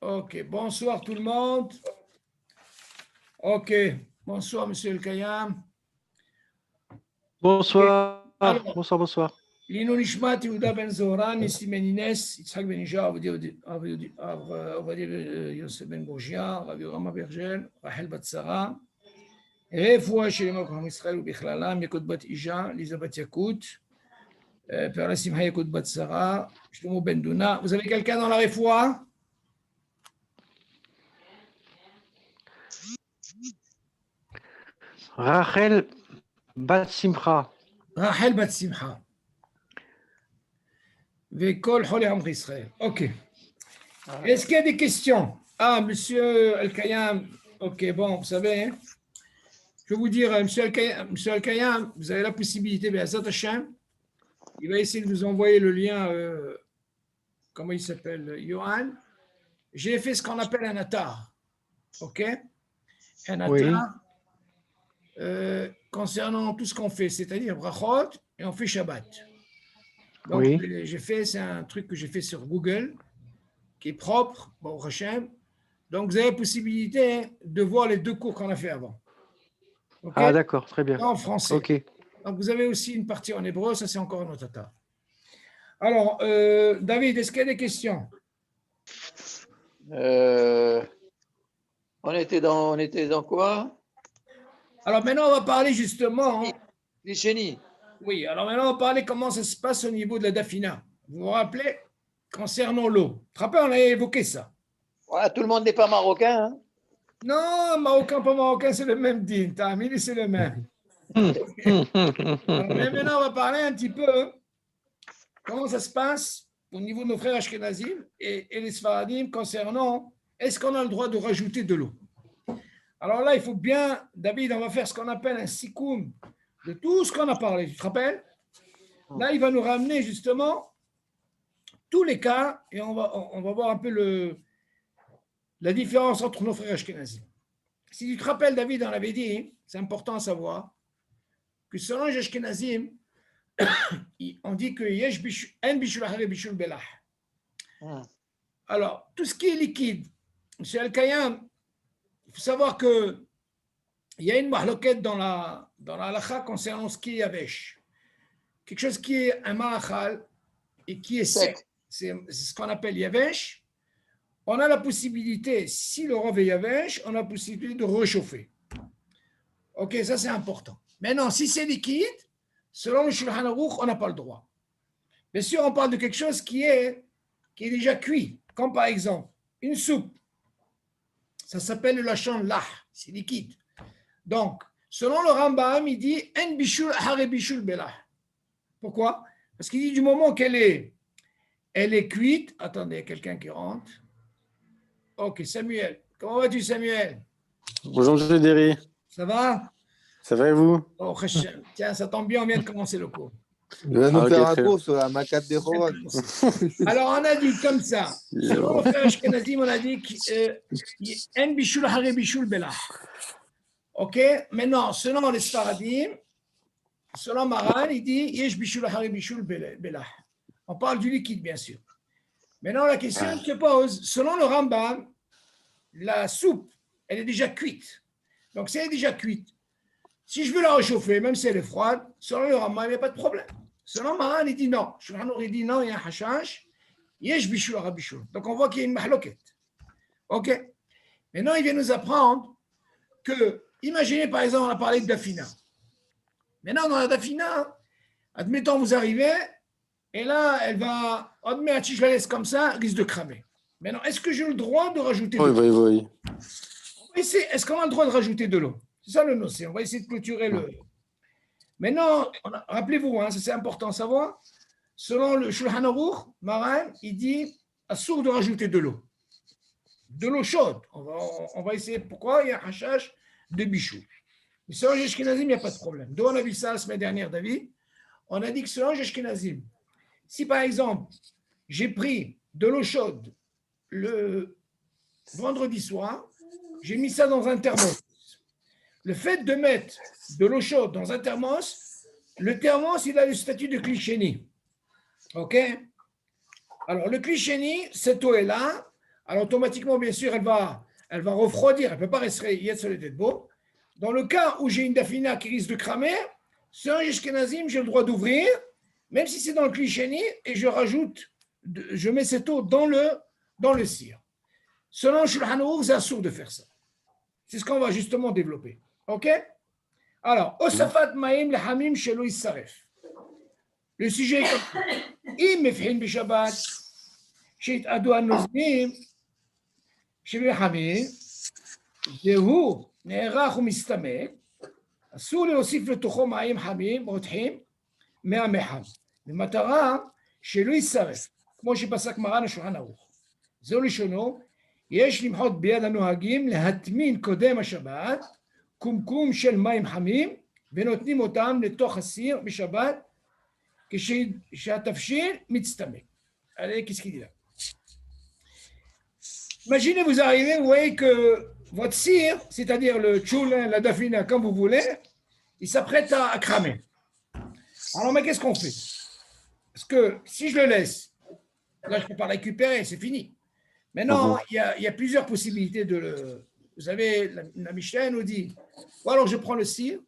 Ok, bonsoir tout le monde. Ok, bonsoir Monsieur El Kayam. Bonsoir. Alors, Bonsoir. Lino Nishmat Yehuda Ben Zohran, Nissim Ben Inès, Yitzhak Ben Isha, Yosef Ben Bourgia, Rabbi Rama Bergel, Rachel Bat Sarah, רפואה שלמה לכולם ישראל ובכללם, יקוד בת אישה, ליזה בת יקות, פרלה שמחה יקוד בת שרה, שלמה בן דונה. Vous avez quelqu'un dans la רפואה? Rachel Bat Simcha. רחל בת שמחה. וכל חולי עמך ישראל. Ok. Est-ce qu'il y a des questions? Ah, monsieur Al-Kayam. Ok, bon, vous savez, hein? Je vais vous dire, monsieur Al-Kayam, vous avez la possibilité, Be'ezrat Hashem, il va essayer de vous envoyer le lien, comment il s'appelle, Johan. J'ai fait ce qu'on appelle un atar, ok? Un atar concernant tout ce qu'on fait, c'est-à-dire brachot, et on fait Shabbat. Donc, j'ai fait, c'est un truc que j'ai fait sur Google, qui est propre, bon, Hashem. Donc, vous avez la possibilité de voir les deux cours qu'on a fait avant. Okay? Ah, d'accord, très bien. En français. Ok. Donc, vous avez aussi une partie en hébreu, ça c'est encore un autre atar. Alors, David, est-ce qu'il y a des questions? On était dans quoi? Alors maintenant, on va parler justement. Les chénis. Oui, alors maintenant, on va parler comment ça se passe au niveau de la Dafina. Vous vous rappelez, concernant l'eau. Tu te rappelles, on a évoqué ça. Ouais, tout le monde n'est pas marocain. Hein? Non, marocain, pas marocain, c'est le même din. Tamili, c'est le même. Alors, maintenant, on va parler un petit peu comment ça se passe au niveau de nos frères Ashkenazim et les Sfaradim concernant est-ce qu'on a le droit de rajouter de l'eau. Alors là, il faut bien, David, on va faire ce qu'on appelle un sikoum de tout ce qu'on a parlé. Tu te rappelles? Là, il va nous ramener justement tous les cas et on va voir un peu la différence entre nos frères Ashkenazim. Si tu te rappelles, David, on avait dit, c'est important à savoir, que selon les Ashkenazim, on dit que yesh en bishul hare bishul belah. Alors, tout ce qui est liquide, M. Al-Kayam, il faut savoir qu'il y a une mahloket dans la halakha concernant ce qui est yavesh. Quelque chose qui est un ma'achal et qui est sec. C'est ce qu'on appelle yavesh. On a la possibilité, si le rov est yavesh, on a la possibilité de réchauffer. Ok, ça c'est important. Maintenant, si c'est liquide, selon le Shulchan Aruch, on n'a pas le droit. Bien sûr, on parle de quelque chose qui est déjà cuit, comme par exemple une soupe. Ça s'appelle le lachon lah, c'est liquide. Donc, selon le Rambam, il dit en bishul hare bishul belah. Pourquoi? Parce qu'il dit du moment qu'elle est cuite. Attendez, quelqu'un qui rentre. Ok, Samuel. Comment vas-tu, Samuel? Bonjour, Gédéry. Ça va? Ça va et vous? Oh, tiens, ça tombe bien, on vient de commencer le cours. Il va nous faire un cours sur la maquette des Roron. Alors, on a dit comme ça. Selon le frère Ashkenazim, on a dit en bishul hare bishul belah. Ok? Maintenant, selon les Sfaradim, selon Maran, il dit yesh bishul hare bishul belah. On parle du liquide, bien sûr. Maintenant, la question se pose, selon le Rambam, la soupe, elle est déjà cuite. Donc, si elle est déjà cuite, si je veux la réchauffer, même si elle est froide, selon le Rambam, il n'y a pas de problème. Selon Maran, il dit non. Shulchan il dit non, il y a un hashash. Yesh bishul hare bishul. Donc, on voit qu'il y a une mahloket. Ok? Maintenant, il vient nous apprendre que, imaginez par exemple, on a parlé de Dafina. Maintenant, dans la Dafina, admettons, vous arrivez, et là, elle va, si je la laisse comme ça, elle risque de cramer. Maintenant, est-ce que j'ai le droit de rajouter de l'eau? Oui. Est-ce qu'on a le droit de rajouter de l'eau? C'est ça le nocé. On va essayer de clôturer le. Maintenant, rappelez-vous, ça c'est important à savoir, selon le Shulchan Aruch, Maran, il dit assour de rajouter de l'eau. De l'eau chaude. On va essayer. Pourquoi? Il y a un hashash de bichou. Mais selon les Ashkenazim, il n'y a pas de problème. D'où on a vu ça la semaine dernière, David. On a dit que selon les Ashkenazim, si par exemple, j'ai pris de l'eau chaude le vendredi soir, j'ai mis ça dans un thermos. Le fait de mettre de l'eau chaude dans un thermos, le thermos, il a le statut de kli sheni. OK? Alors, le Klisheni, cette eau est là. Alors, automatiquement, bien sûr, elle va refroidir. Elle ne peut pas rester yet sur les têtes beaux. Dans le cas où j'ai une dafina qui risque de cramer, sur un Ashkenazim, j'ai le droit d'ouvrir, même si c'est dans le Klisheni, et je mets cette eau dans le cire. Selon Shulchan Aruch, c'est assourd de faire ça. C'est ce qu'on va justement développer. OK? Alors, Osafat Maïm le Hamim Shelo Issaref. Le sujet est comme ça. Im mefhin b'Shabbat, שהתאדו הנוזלים שבחמים, והוא נערך ומסתמק, אסור להוסיף לתוכו מים חמים רותחים מהמחם, במטרה שלא יישרף, כמו שפסק מרן השולחן ערוך. זהו לשונו, יש למחות ביד הנוהגים להטמין קודם השבת קומקום של מים חמים ונותנים אותם לתוך הסיר בשבת כשהתבשיל מצטמק. Allez, qu'est-ce qu'il dit là? Imaginez, vous arrivez, vous voyez que votre cire, c'est-à-dire le tchoulin, la dafina, comme vous voulez, il s'apprête à cramer. Alors, mais qu'est-ce qu'on fait? Parce que si je le laisse, là, je ne peux pas le récupérer, c'est fini. Maintenant, il y a plusieurs possibilités de le... Vous savez, la Mishnah nous dit, ou alors je prends le cire,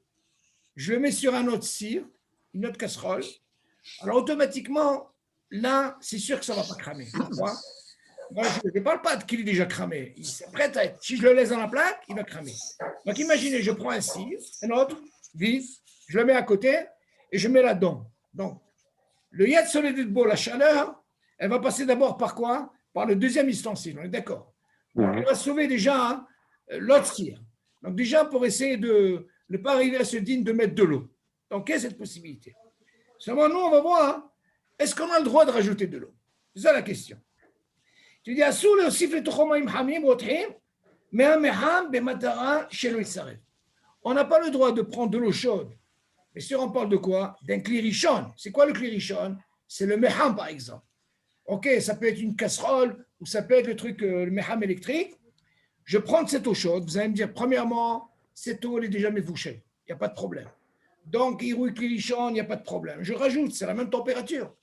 je le mets sur un autre cire, une autre casserole, alors automatiquement, là, c'est sûr que ça ne va pas cramer. Pourquoi? Moi, je ne parle pas qu'il est déjà cramé. Il s'apprête à être. Si je le laisse dans la plaque, il va cramer. Donc, imaginez, je prends un cire, un autre, vide, je le mets à côté et je mets là-dedans. Donc, le yad soliditbo, la chaleur, elle va passer d'abord par quoi? Par le deuxième ustensile. On est d'accord? Donc, elle va sauver déjà l'autre cire. Donc, déjà, pour essayer de ne pas arriver à ce digne de mettre de l'eau. Donc, quelle est cette possibilité? Seulement, nous, on va voir, est-ce qu'on a le droit de rajouter de l'eau? C'est ça la question. Tu dis, assour להוסיף לתוכו מים חמים רותחים מהמחם במטרה שלא יישרף. On n'a pas le droit de prendre de l'eau chaude. Mais si on parle de quoi? D'un kli rishon. C'est quoi le kli rishon? C'est le meham, par exemple. Ok, ça peut être une casserole ou ça peut être le truc, le meham électrique. Je prends cette eau chaude. Vous allez me dire, premièrement, cette eau, elle est déjà mévouchée. Il n'y a pas de problème. Donc, Iroui kli rishon, il n'y a pas de problème. Je rajoute, c'est la même température.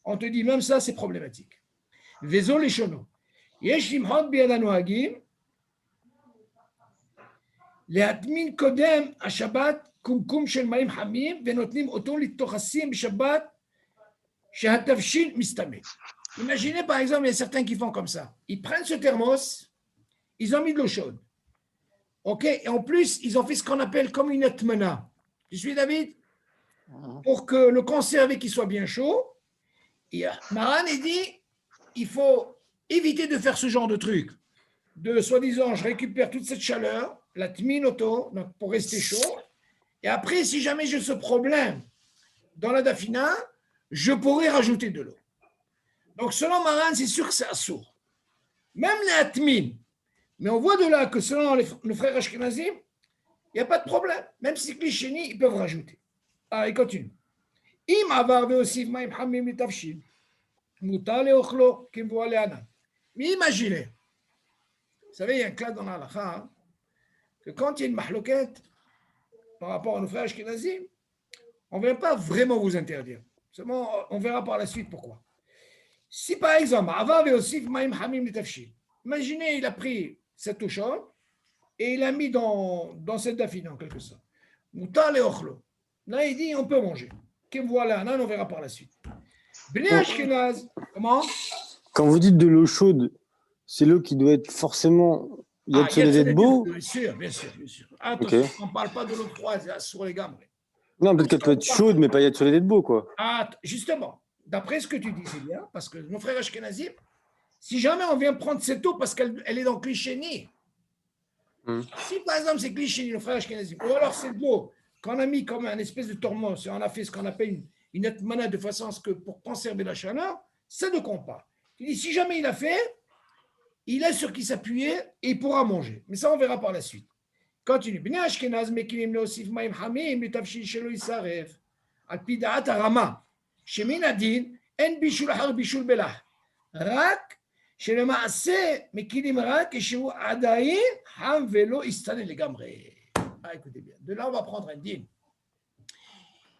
On te dit, même ça, c'est problématique. וזו לשונו, יש למחות ביד הנוהגים להטמין קודם השבת קומקום של מים חמים ונותנים אותו לתוך הסיר בשבת שהתבשיל מסתמק. Imaginez par exemple, il y a certains qui font comme ça. Ils prennent ce thermos, ils ont mis de l'eau chaude. Ok, et en plus, ils ont fait ce qu'on appelle comme une atmana. Tu suis, David? Pour que le conserver qu'il soit bien chaud. Et Maran, il dit, il faut éviter de faire ce genre de truc. De soi-disant, je récupère toute cette chaleur, la tmine auto, donc pour rester chaud. Et après, si jamais j'ai ce problème dans la dafina, je pourrais rajouter de l'eau. Donc, selon Maran, c'est sûr que c'est assourd. Même la tmine. Mais on voit de là que selon nos frères Ashkenazim, il n'y a pas de problème. Même si c'est Klisheni, ils peuvent rajouter. Ah, il continue. Im avar ve'osif ma'im hamim litavshil. Mutar leochlo kimvoa le'anan. Mais imaginez, vous savez, il y a un cas dans la halakha, que quand il y a une mahloquette par rapport à nos frères Ashkenazim, on ne vient pas vraiment vous interdire. Seulement, on verra par la suite pourquoi. Si par exemple, avar ve'osif ma'im hamim litavshil, imaginez, il a pris cette eau chaude et il l'a mis dans cette dafina en quelque sorte. Mutar leochlo. Là, il dit on peut manger. Kimvoa le'anan, on verra par la suite. Bnei Ashkenaz, comment? Quand vous dites de l'eau chaude, c'est l'eau qui doit être forcément... Il y a de beau. Bien sûr, bien sûr. Attention, Okay. on ne parle pas de l'eau froide sur les gammes. Non, peut-être qu'elle peut être chaude, mais pas y a de beau, quoi. Ah, justement, d'après ce que tu dis, c'est bien, parce que nos frères Ashkenazim, si jamais on vient prendre cette eau parce qu'elle est dans Klisheni, si par exemple c'est Klisheni, nos frères Ashkenazim, ou alors c'est de l'eau qu'on a mis comme un espèce de thermos, et on a fait ce qu'on appelle une atmana de façon à ce que pour conserver la chaleur, ça ne compte pas. Tu dis, si jamais il a fait, il a sur qui s'appuyer et il pourra manger. Mais ça, on verra par la suite. Continue. Bnei Ashkenaz mekilim leosif ma'im hamim letavshil shelo yisaref. Al pi da'at harama. Shemin adin en bishul har bishul belah. Rak שלמעשה מקילים רק כשהוא עדיין חם ולא יסתנן לגמרי. Ah, écoutez bien. De là, on va prendre un din.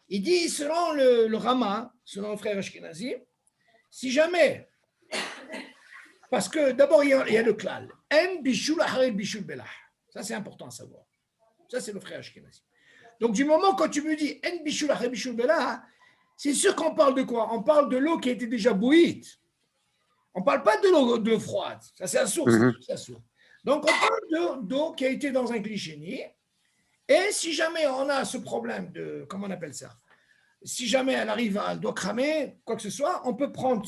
Il dit, selon le Rama, selon le frère Ashkenazi, si jamais Parce que d'abord, il y a le klal. En bishul ahari bishul belah. Ça, c'est important à savoir. Ça, c'est le frère Ashkenazi. Donc, du moment quand tu me dis en bishul ahari bishul belah, c'est sûr qu'on parle de quoi? On parle de l'eau qui a été déjà bouillie. On ne parle pas de l'eau froide. Ça, c'est assourd. Donc, on parle d'eau qui a été dans un glychénie. Et si jamais on a ce problème de, comment on appelle ça? Si jamais elle doit cramer, quoi que ce soit, on peut prendre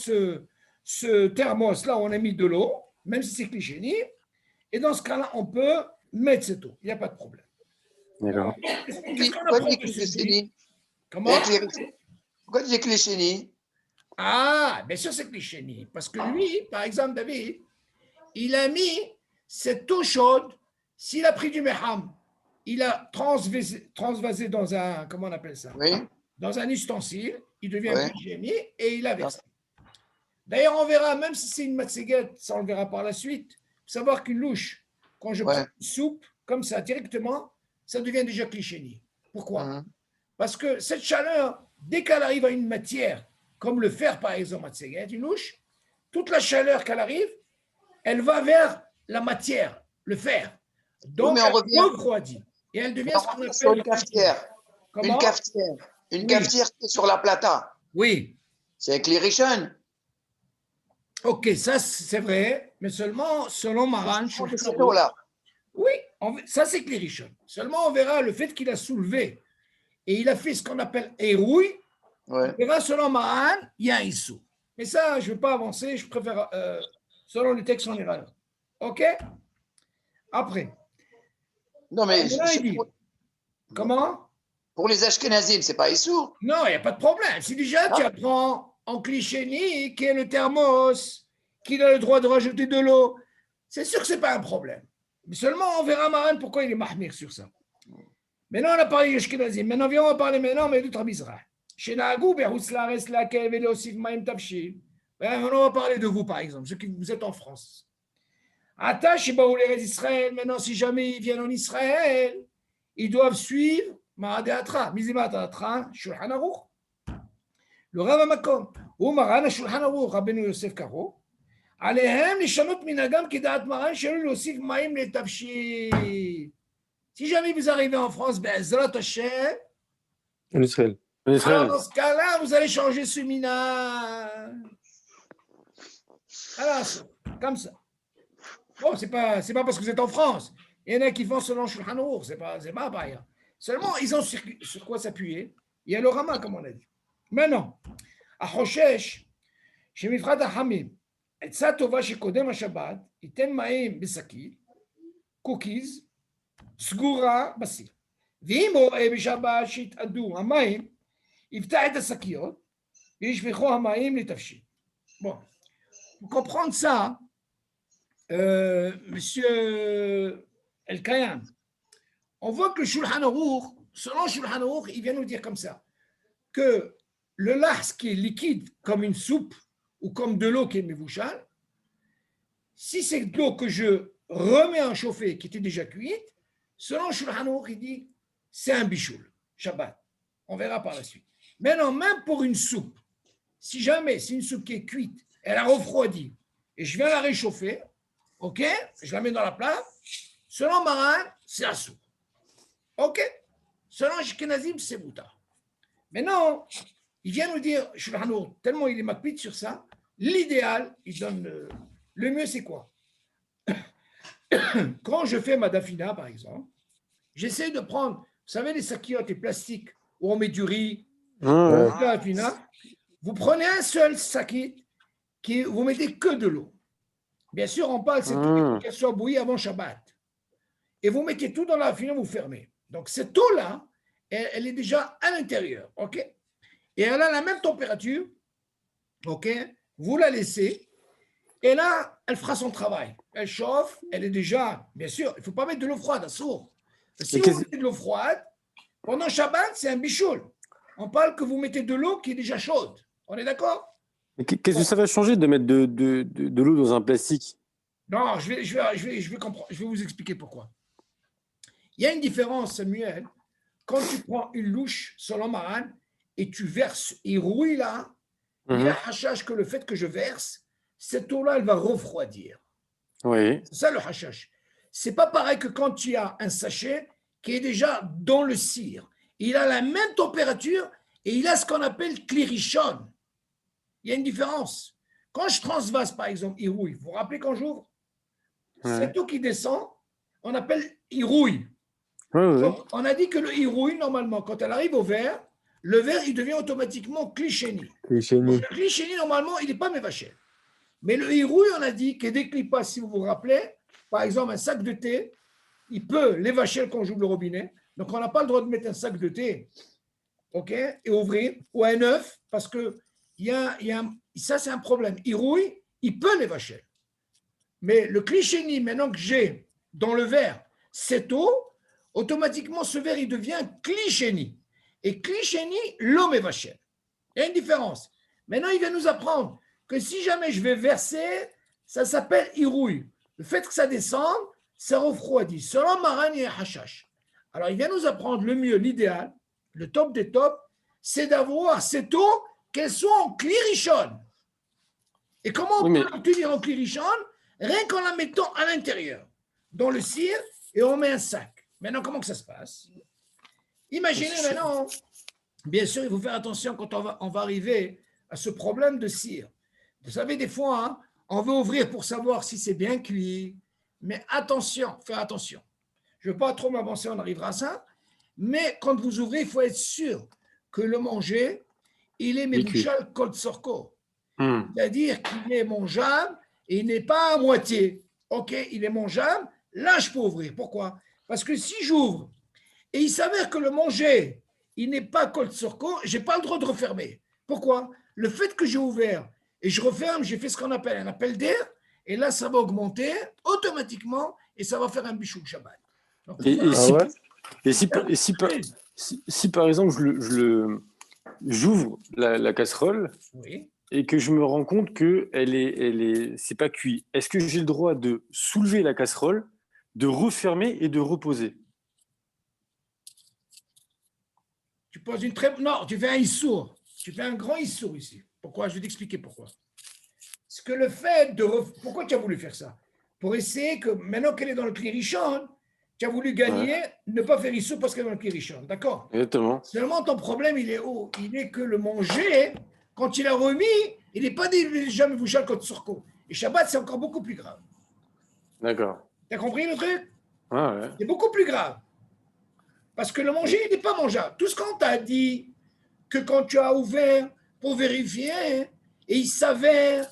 ce thermos-là où on a mis de l'eau, même si c'est glycénie, et dans ce cas-là, on peut mettre cette eau. Il n'y a pas de problème. D'accord. Qu'est-ce qu'on apprend de ce? Comment? Pourquoi tu dis glycénie? Ah, bien sûr, c'est glycénie. Parce que lui, par exemple, David, il a mis cette eau chaude, s'il a pris du meham, il a transvasé dans un, comment on appelle ça? Oui. Dans un ustensile, il devient glycénie et il a versé. D'ailleurs, on verra, même si c'est une matséguette, ça on le verra par la suite, il faut savoir qu'une louche, quand je prends une soupe, comme ça, directement, ça devient déjà glycénie. Pourquoi? Parce que cette chaleur, dès qu'elle arrive à une matière, comme le fer par exemple, matséguette, une louche, toute la chaleur qu'elle arrive, elle va vers la matière, le fer. Donc, elle refroidit. Et elle devient ce qu'on appelle une cafetière. Comment? Une cafetière qui est sur la plata. Oui. C'est avec les Rishon. Ok, ça c'est vrai, mais seulement selon Maran. Là. Oui, ça c'est Klirichon. Seulement on verra le fait qu'il a soulevé et il a fait ce qu'on appelle Eroui. On verra selon Maran, il y a un Issou. Mais ça, je ne veux pas avancer, je préfère, selon le texte, on ira là. Ok? Après. Non, mais. Comment? Pour les Ashkenazim, ce n'est pas Issou. Non, il n'y a pas de problème. Si déjà tu apprends en glychénie, qui est le thermos, qu'il a le droit de rajouter de l'eau, c'est sûr que ce n'est pas un problème. Mais seulement, on verra Maran pourquoi il est mahmir sur ça. Maintenant, on a parlé de Ashkenazim. Maintenant, on va parler mais de Trabizra. Chez Nagou, Berouslares, Lakev, Elosif, Maïm, Tabshi. On va parler de vous, par exemple, ceux qui vous êtes en France. Attache et Baoulérez Israël, maintenant, si jamais ils viennent en Israël, ils doivent suivre Ma'adeatra, Mizimat Atra, Shulchan Aruch. Le Rav Hamakom, ou Maran Shulchan Aruch, Rabbeinu Yosef Karo, עליהם לשנות מנהגם כדעת מרן שלא להוסיף מים לתבשיל. Si jamais vous arrivez en France, Be'ezrat Hashem, en Israël. Alors dans ce cas-là, vous allez changer ce minage. Alors, comme ça. Bon, c'est pas parce que vous êtes en France. Il y en a qui font selon Shulchan Aruch, c'est pas pareil. Seulement, ils ont sur quoi s'appuyer. Il y a le Rama, comme on a dit. Maintenant, à Hoshesh, chez Mifrat HaHamim, עצה טובה שקודם השבת, ייתן מים בשקית, קוקיז, סגורה בסיר. ואם רואה בשבת שיתאדו המים, יפתח את השקיות, וישפכו המים לתבשיל. Bon, pour comprendre ça, monsieur El-Kayam, on voit que Shulchan Aruch, selon Shulchan Aruch, il vient nous dire comme ça, que le lars qui est liquide comme une soupe, ou comme de l'eau qui est mévouchale, si c'est de l'eau que je remets en chauffer, qui était déjà cuite, selon Shulchan Aruch, il dit, c'est un bichoul, Shabbat. On verra par la suite. Maintenant, même pour une soupe, si jamais c'est une soupe qui est cuite, elle a refroidi, et je viens la réchauffer, ok, je la mets dans la plate, selon Maran, c'est la soupe. Ok, selon Ashkenazim, c'est Bouta. Maintenant, il vient nous dire, Shulchan Aruch, tellement il est makpid sur ça, l'idéal, il donne le mieux, c'est quoi? Quand je fais ma dafina, par exemple, j'essaie de prendre, vous savez, les sakiotes et plastiques où on met du riz, la dafina, vous prenez un seul sakit, vous mettez que de l'eau. Bien sûr, on parle, c'est tout qu'elle soit bouillie avant Shabbat. Et vous mettez tout dans la dafina, vous fermez. Donc, cette eau-là, elle est déjà à l'intérieur, ok? Et elle a la même température, ok? Vous la laissez, et là, elle fera son travail. Elle chauffe, elle est déjà, bien sûr, il ne faut pas mettre de l'eau froide, assourd. Si vous mettez de l'eau froide, pendant Shabbat, c'est un bichoul. On parle que vous mettez de l'eau qui est déjà chaude. On est d'accord? Qu'est-ce que ça va changer de mettre de l'eau dans un plastique? Non, je vais vous expliquer pourquoi. Il y a une différence, Samuel, quand tu prends une louche selon Maran et tu verses et rouilles là, il y a un hachage que le fait que je verse, cette eau-là, elle va refroidir. Oui. C'est ça le hashash. C'est pas pareil que quand tu as un sachet qui est déjà dans le cire. Il a la même température et il a ce qu'on appelle klirichon. Il y a une différence. Quand je transvase, par exemple, irouille, vous vous rappelez quand j'ouvre, cette eau qui descend, on appelle irouille. Donc, on a dit que le irouille, normalement, quand elle arrive au verre, le verre, il devient automatiquement clichéni. Le clichéni, normalement, il n'est pas mévaché. Mais le irouille, on a dit que dès qu'il passe, si vous vous rappelez, par exemple, un sac de thé, il peut l'évacher quand on ouvre le robinet. Donc, on n'a pas le droit de mettre un sac de thé, OK, et ouvrir, ou un œuf, parce que ça, c'est un problème. Irouille, il peut l'évacher. Mais le clichéni, maintenant que j'ai dans le verre cette eau, automatiquement, ce verre, il devient clichéni. Et clichéni, l'eau m'évachelle. Il y a une différence. Maintenant, il vient nous apprendre que si jamais je vais verser, ça s'appelle irouille. Le fait que ça descende, ça refroidit. Selon Maran et Hashash. Alors, il vient nous apprendre le mieux, l'idéal, le top des tops, c'est d'avoir cette eau, qu'elle soit en klirichon. Et comment on peut l'obtenir en klirichon? Rien qu'en la mettant à l'intérieur, dans le cire, et on met un sac. Maintenant, comment que ça se passe? Imaginez maintenant, bien sûr, il faut faire attention quand on va arriver à ce problème de cire. Vous savez, des fois, hein, on veut ouvrir pour savoir si c'est bien cuit, mais attention, faire attention. Je ne veux pas trop m'avancer, on arrivera à ça, mais quand vous ouvrez, il faut être sûr que le manger, il est mebouchal kol sorko. C'est-à-dire qu'il est mangeable et il n'est pas à moitié. OK, il est mangeable, là, je peux ouvrir. Pourquoi? Parce que si j'ouvre et il s'avère que le manger, il n'est pas kol sorko, je n'ai pas le droit de refermer. Pourquoi? Le fait que j'ai ouvert et je referme, j'ai fait ce qu'on appelle un appel d'air, et là, ça va augmenter automatiquement et ça va faire un bichou Shabbat. Donc, si par exemple, j'ouvre la casserole et que je me rends compte que c'est pas cuit, est-ce que j'ai le droit de soulever la casserole, de refermer et de reposer? Tu poses non, tu fais un issour. Tu fais un grand issour ici. Pourquoi? Je vais t'expliquer pourquoi. Parce que le fait de... Pourquoi tu as voulu faire ça? Pour essayer que, maintenant qu'elle est dans le klirichon, tu as voulu gagner, ne pas faire issour parce qu'elle est dans le klirichon. D'accord? Exactement. Seulement, ton problème, il est où? Il est que le manger, quand il a remis, il n'est pas jamais bouché le code surco. Et Shabbat, c'est encore beaucoup plus grave. D'accord. Tu as compris le truc? Ouais. C'est beaucoup plus grave. Parce que le manger, il n'est pas mangeable. Tout ce qu'on t'a dit, que quand tu as ouvert pour vérifier, et il s'avère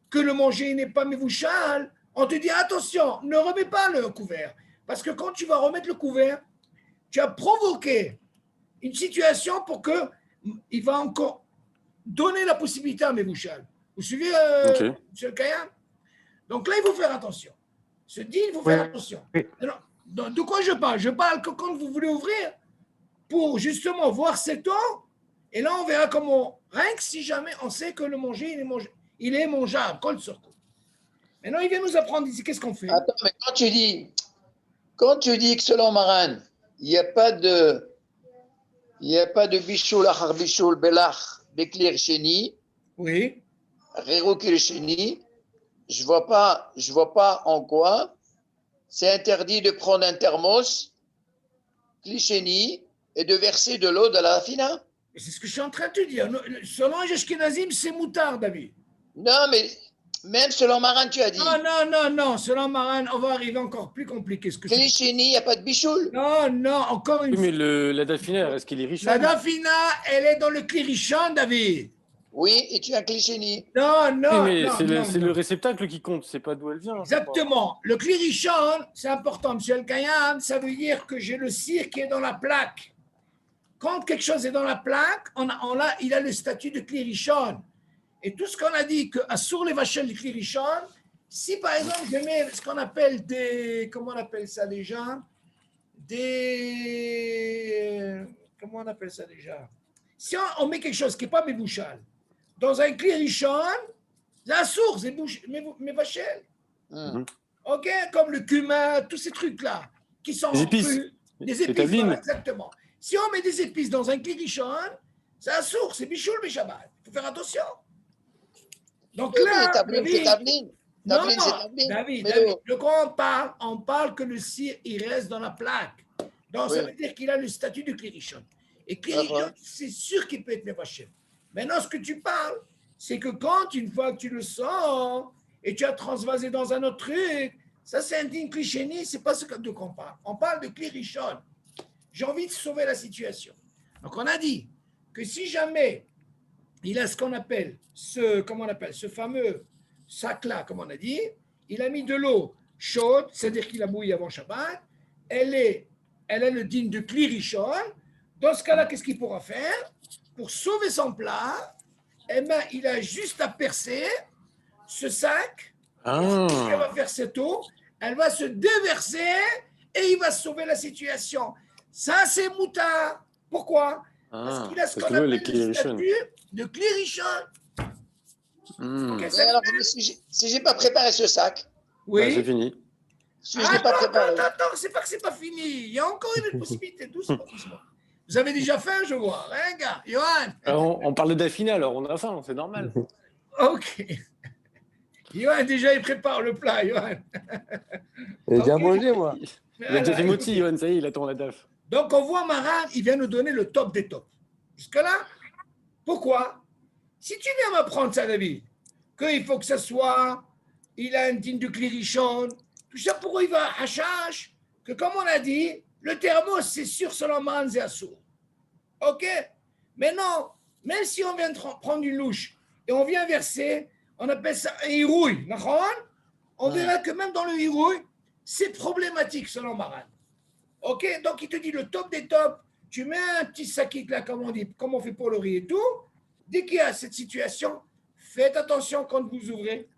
que le manger n'est pas mévouchal, on te dit attention, ne remets pas le couvert. Parce que quand tu vas remettre le couvert, tu as provoqué une situation pour qu'il va encore donner la possibilité à mévouchal. Vous suivez, M. Kayam? Donc là, il faut faire attention. Ce dit, il faut faire attention. Alors, de quoi je parle? Je parle que quand vous voulez ouvrir, pour justement voir cette eau, et là, on verra comment, rien que si jamais on sait que le manger, il est mangeable, colle sur coup. Maintenant, il vient nous apprendre ici, qu'est-ce qu'on fait? Attends, mais quand tu dis que selon Maran, il n'y a pas de bichoul, achar bichoul, belach, beklir sheni, oui, rerokir sheni, je vois pas en quoi c'est interdit de prendre un thermos, klisheni, et de verser de l'eau dans la rafina. C'est ce que je suis en train de te dire. Selon les Ashkenazim, c'est moutard, David. Non, mais même selon Maran, tu as dit. Non. Selon Maran, on va arriver encore plus compliqué. Klisheni, il n'y a pas de bichoul. Non, encore une fois. Mais la dafina, est-ce qu'il est riche? La dafina, elle est dans le klirichon, David. Oui, et tu as un klisheni. Non. C'est le réceptacle qui compte, c'est pas d'où elle vient. Exactement. Le klirichon, c'est important, monsieur El-Kayam, ça veut dire que j'ai le cire qui est dans la plaque. Quand quelque chose est dans la plaque, il a le statut de klirichon. Et tout ce qu'on a dit que sur les vachelles du klirichon, si par exemple je mets ce qu'on appelle comment on appelle ça déjà? Comment on appelle ça déjà? Si on met quelque chose qui n'est pas mébouchal dans un klirichon, la source est mes vachelles. OK? Comme le cumin, tous ces trucs-là qui sont des épices. Des épices, voilà, exactement. Si on met des épices dans un klirichon, c'est la source, c'est bichoul, Shabbat. Il faut faire attention. Donc là, Tablin, c'est Tablin. Non, Tablin, c'est Tablin. David, de quoi on parle que le cire, il reste dans la plaque. Donc, ça veut dire qu'il a le statut de Klirichon. Et Klirichon, c'est sûr qu'il peut être Mevachem. Maintenant, ce que tu parles, c'est que quand, une fois que tu le sors et tu as transvasé dans un autre truc, ça, c'est un digne Klichéni, c'est pas ce de qu'on parle. On parle de Klirichon. J'ai envie de sauver la situation. Donc, on a dit que si jamais il a ce qu'on appelle, ce fameux sac-là, comme on a dit, il a mis de l'eau chaude, c'est-à-dire qu'il a bouilli avant Shabbat, elle a le digne de Kli Rishon. Dans ce cas-là, qu'est-ce qu'il pourra faire? Pour sauver son plat, eh bien, il a juste à percer ce sac. Elle va faire cette eau, elle va se déverser et il va sauver la situation. Ça, c'est Mouta. Pourquoi? Parce qu'il a ce qu'on appelle le statut de Kli Rishon. Okay, alors, si je n'ai pas préparé ce sac, oui. C'est fini. Si je n'ai pas préparé. Attends, c'est pas que c'est pas fini. Il y a encore une possibilité. Doucement. Vous avez déjà faim, je vois. Hein, gars, Johan? On parle de Daphina, alors on a faim, c'est normal. Ok. Johan, déjà, il prépare le plat, Johan. J'ai déjà mangé, moi. Il a déjà fait moti, Johan, ça y est, il attend la DAF. Donc, on voit Maran, il vient nous donner le top des tops. Jusque-là, pourquoi? Si tu viens m'apprendre ça, David, qu'il faut que ça soit, il a un digne de Klirichon, tout ça, pourquoi il va à Hachash? Que comme on a dit, le thermos, c'est sûr selon Maran Zéassour. Ok? Mais non, même si on vient de prendre une louche et on vient verser, on appelle ça un hirouille, on verra que même dans le hirouille, c'est problématique selon Maran. Ok? Donc il te dit le top des tops, tu mets un petit sakic là, comme on dit, comme on fait pour le riz et tout. Dès qu'il y a cette situation, faites attention quand vous ouvrez.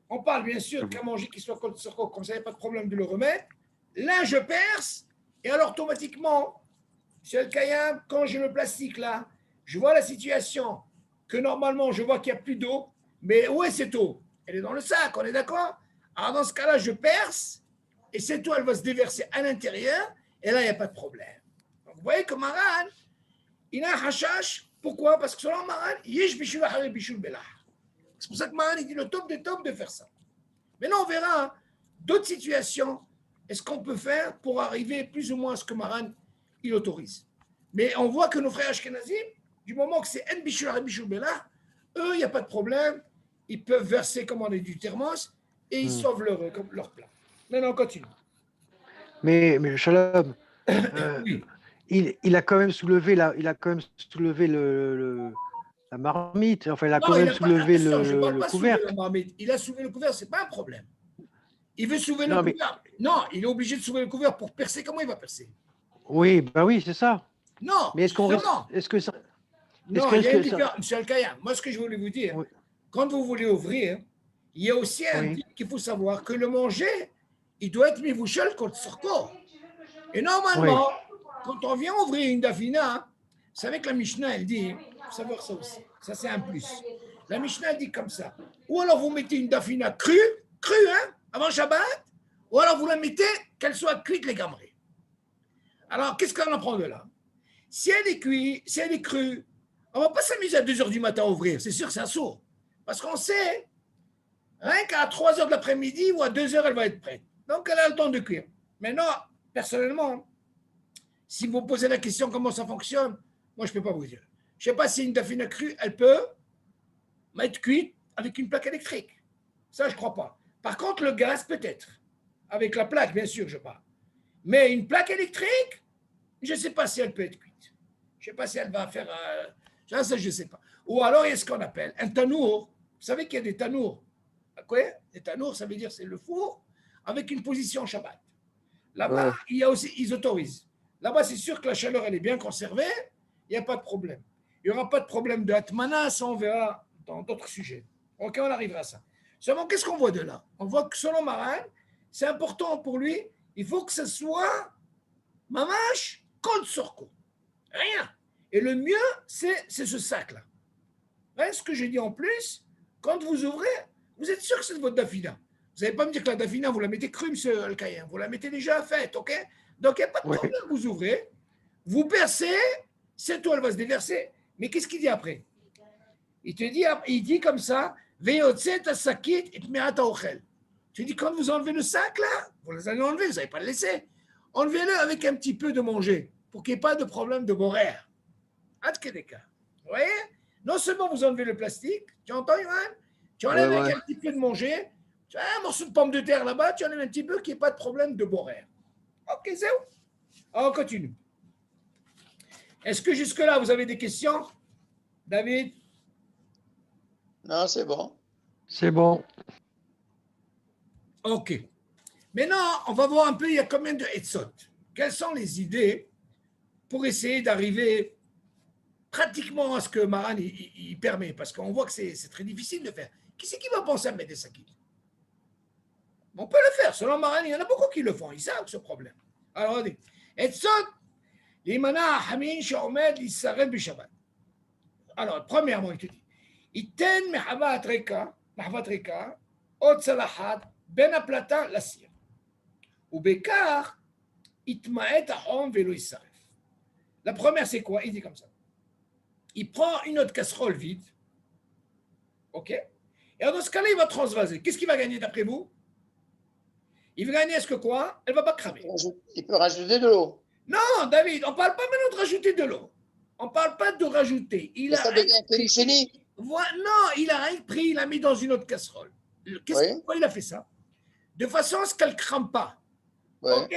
On parle bien sûr qu'à manger qui soit comme ça, il n'y a pas de problème de le remettre. Là, je perce, et alors automatiquement, M. Kayam, quand j'ai le plastique là, je vois la situation que normalement, je vois qu'il n'y a plus d'eau, mais où est cette eau? Elle est dans le sac, on est d'accord? Alors dans ce cas-là, je perce, et cette eau, elle va se déverser à l'intérieur, et là, il n'y a pas de problème. Donc, vous voyez que Maran, il a un hashash. Pourquoi? Parce que selon Maran, yesh bishul hare bishul belah. C'est pour ça que Maran, il dit le top des tops de faire ça. Maintenant, on verra d'autres situations. Est-ce qu'on peut faire pour arriver plus ou moins à ce que Maran, il autorise? Mais on voit que nos frères Ashkenazim, du moment que c'est en bishul hare bishul belah, eux, il n'y a pas de problème. Ils peuvent verser, comme on dit, du thermos et ils sauvent leur plat. Maintenant, on continue. Mais Shalom, oui. il a quand même soulevé la marmite. Enfin, il a quand même soulevé le couvercle. Il a soulevé le couvercle, c'est pas un problème. Il veut soulever le couvercle. Non, il est obligé de soulever le couvercle pour percer. Comment il va percer? Oui, bah oui, c'est ça. Non. Mais est-ce que ça? Non, il y a une différence, M. Al-Kayam. Moi, ce que je voulais vous dire, quand vous voulez ouvrir, il y a aussi un truc qu'il faut savoir que le manger, il doit être mis vous seul contre son corps. Et normalement, quand on vient ouvrir une dafina, vous savez que la Mishnah, elle dit, il faut savoir ça aussi, ça c'est un plus. La Mishnah, elle dit comme ça. Ou alors vous mettez une dafina crue, hein, avant Shabbat, ou alors vous la mettez qu'elle soit cuite les gamrés. Alors, qu'est-ce qu'on apprend de là? Si elle est cuite, si elle est crue, on ne va pas s'amuser à 2h du matin à ouvrir, c'est sûr, c'est un sourd. Parce qu'on sait, rien qu'à 3h de l'après-midi ou à 2h, elle va être prête. Donc, elle a le temps de cuire. Maintenant, personnellement, si vous posez la question comment ça fonctionne, moi, je ne peux pas vous dire. Je ne sais pas si une dafina crue, elle peut être cuite avec une plaque électrique. Ça, je ne crois pas. Par contre, le gaz, peut-être. Avec la plaque, bien sûr, je parle. Mais une plaque électrique, je ne sais pas si elle peut être cuite. Je ne sais pas si elle va faire... ça, je ne sais pas. Ou alors, il y a ce qu'on appelle un tanour. Vous savez qu'il y a des tanours. Quoi? Des tanours, ça veut dire c'est le four avec une position Shabbat. Là-bas, il y a aussi, ils autorisent. Là-bas, c'est sûr que la chaleur, elle est bien conservée. Il n'y a pas de problème. Il n'y aura pas de problème de Hatmana, ça, on verra dans d'autres sujets. OK, on arrivera à ça. Seulement, qu'est-ce qu'on voit de là? On voit que selon Maran, c'est important pour lui, il faut que ce soit mamash, kol sorko. Rien. Et le mieux, c'est ce sac-là. Hein, ce que j'ai dit en plus, quand vous ouvrez, vous êtes sûr que c'est votre dafina. Vous n'allez pas me dire que la dafina, vous la mettez crue, monsieur Al-Kayem. Vous la mettez déjà faite, OK? Donc, il n'y a pas de problème. Vous ouvrez, vous percez, cette eau, elle va se déverser. Mais qu'est-ce qu'il dit après? Il dit comme ça, Tu dis, quand vous enlevez le sac, là, vous les allez enlever, vous n'allez pas le laisser. Enlevez-le avec un petit peu de manger, pour qu'il n'y ait pas de problème de boraire. Vous voyez? Non seulement vous enlevez le plastique, tu entends, Yohan? Tu enlèves avec un petit peu de manger, tu as un morceau de pomme de terre là-bas, tu enlèves un petit peu, qu'il n'y ait pas de problème de boraire. Ok, c'est où? On continue. Est-ce que jusque-là, vous avez des questions, David? Non, c'est bon. C'est bon. Ok. Maintenant, on va voir un peu, il y a combien de etzot. Quelles sont les idées pour essayer d'arriver pratiquement à ce que Maran il permet? Parce qu'on voit que c'est très difficile de faire. Qui c'est qui va penser à mettre des sakit? On peut le faire. Selon Maran, il y en a beaucoup qui le font. Ils savent ce problème. Alors, regardez. Etzot, l'imana hamin she'omed l'israel b'shabbat. Alors, premièrement, il te dit, iten mehavat reka, od salahat, ben aplata la cire. Ou bekar, itmaet ahom velo isaref. La première, c'est quoi? Il dit comme ça. Il prend une autre casserole vide. OK? Et dans ce cas-là, il va transvaser. Qu'est-ce qu'il va gagner d'après vous? Il va gagner, est-ce que quoi? Elle ne va pas cramer. Il peut rajouter de l'eau. Non, David, on ne parle pas maintenant de rajouter de l'eau. On ne parle pas de rajouter. Ça devient Kélichéni. Non, il a rien pris, il l'a mis dans une autre casserole. Pourquoi il a fait ça? De façon à ce qu'elle ne crame pas. OK?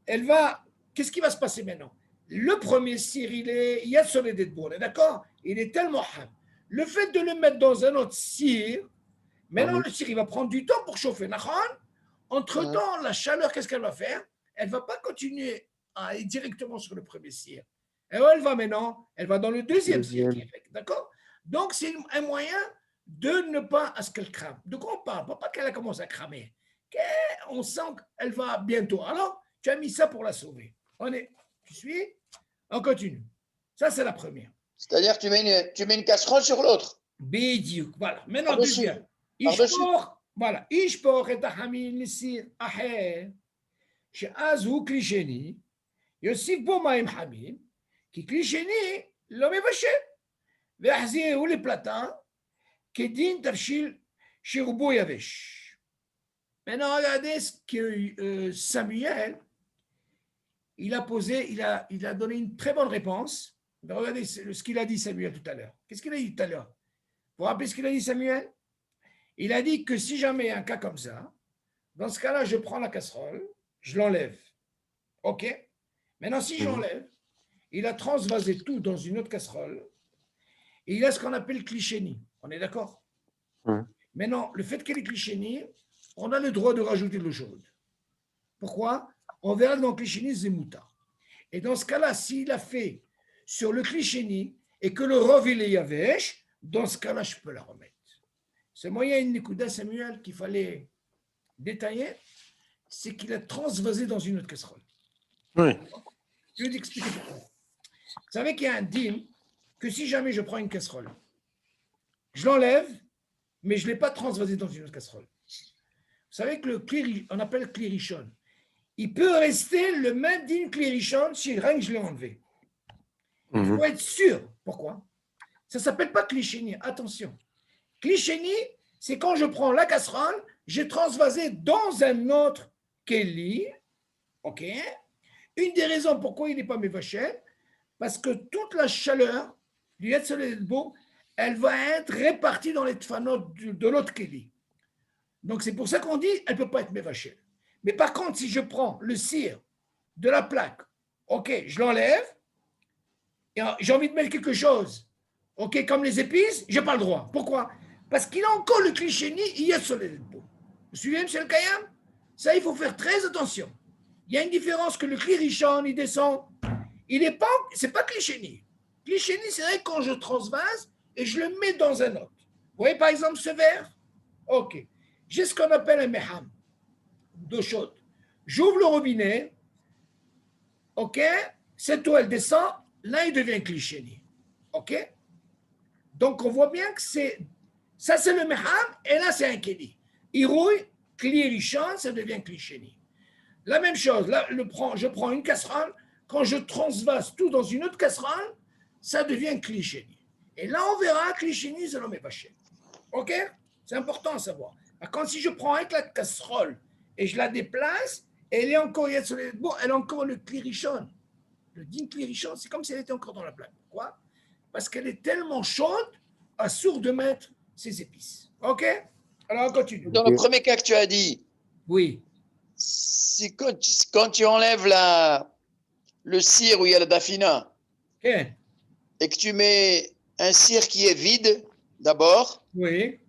Elle va. Qu'est-ce qui va se passer maintenant? Le premier cire, il y a sur les débours, d'accord? Il est tellement ham. Le fait de le mettre dans un autre cire, maintenant le cire, il va prendre du temps pour chauffer. Entre-temps, la chaleur, qu'est-ce qu'elle va faire? Elle ne va pas continuer à aller directement sur le premier cire. Et elle va maintenant, elle va dans le deuxième cire qui est fait, d'accord? Donc, c'est un moyen de ne pas à ce qu'elle crame. De quoi on parle? Pas qu'elle a commencé à cramer. On sent qu'elle va bientôt. Alors, tu as mis ça pour la sauver. Tu suis? On continue. Ça, c'est la première. C'est-à-dire, tu mets une casserole sur l'autre. Bidiouk. Voilà. Maintenant, deuxième. Voilà. Ishpor et Ahamin Lissir Aher. שאז הוא כלי שני, יוסיף בו מים חמים, כי כלי שני לא מבשל, ויחזירו לפלטה כדין תבשיל שרובו יבש. Maintenant, regardez ce que Samuel, il a donné une très bonne réponse. Regardez ce qu'il a dit Samuel tout à l'heure. Qu'est-ce qu'il a dit tout à l'heure? Vous vous rappelez ce qu'il a dit Samuel? Il a dit que si jamais il y a un cas comme ça, dans ce cas-là, je prends la casserole, je l'enlève. OK? Maintenant, si j'enlève, il a transvasé tout dans une autre casserole et il a ce qu'on appelle clichénie. On est d'accord? Maintenant, le fait qu'elle est clichénie, on a le droit de rajouter de l'eau chaude. Pourquoi? On verra dans clichénie, c'est moutarde. Et dans ce cas-là, s'il a fait sur le clichénie et que le rov il est yavesh, dans ce cas-là, je peux la remettre. C'est moyen une nikuda Samuel qu'il fallait détailler, c'est qu'il a transvasé dans une autre casserole. Oui. Je vais t'expliquer pourquoi. Vous savez qu'il y a un dîme que si jamais je prends une casserole, je l'enlève, mais je ne l'ai pas transvasé dans une autre casserole. Vous savez que le cli, on appelle clirichon. Il peut rester le même dîme clirichon si rien que je l'ai enlevé. Il faut être sûr. Pourquoi? Ça ne s'appelle pas clichénie. Attention. Clichénie, c'est quand je prends la casserole, j'ai transvasé dans un autre keli. OK? Une des raisons pourquoi il n'est pas mévaché, parce que toute la chaleur du Yetzelelbo, elle va être répartie dans les tfanot de l'autre keli. Donc c'est pour ça qu'on dit elle ne peut pas être mévaché. Mais par contre, si je prends le cire de la plaque, OK, je l'enlève, et j'ai envie de mettre quelque chose, OK, comme les épices, je n'ai pas le droit. Pourquoi? Parce qu'il a encore le clichéni, il y a sur les peaux. Vous suivez, M. le Kayam? Ça, il faut faire très attention. Il y a une différence que le clirichon, il descend. Il n'est pas, c'est pas clichéni. Clichéni, c'est vrai quand je transvase et je le mets dans un autre. Vous voyez, par exemple, ce verre? OK. J'ai ce qu'on appelle un meham, d'eau chaude. J'ouvre le robinet. OK? Cette eau, elle descend. Là, il devient clichéni. OK? Donc, on voit bien que ça, c'est le meham, et là, c'est un keli. Il rouille, clirichon, ça devient clichéni. La même chose, là, je prends une casserole, quand je transvase tout dans une autre casserole, ça devient clichéni. Et là, on verra clichéni, c'est l'homme est pas cher. OK? C'est important à savoir. Quand si je prends avec la casserole et je la déplace, elle est encore, bon, elle a encore le clirichon. Le din clirichon, c'est comme si elle était encore dans la plaque. Pourquoi? Parce qu'elle est tellement chaude, à sourd de mettre ses épices. OK? Alors, on continue. Dans le premier cas que tu as dit, oui. Si quand tu enlèves le cire où il y a la dafina, okay. Et que tu mets un cire qui est vide d'abord, oui.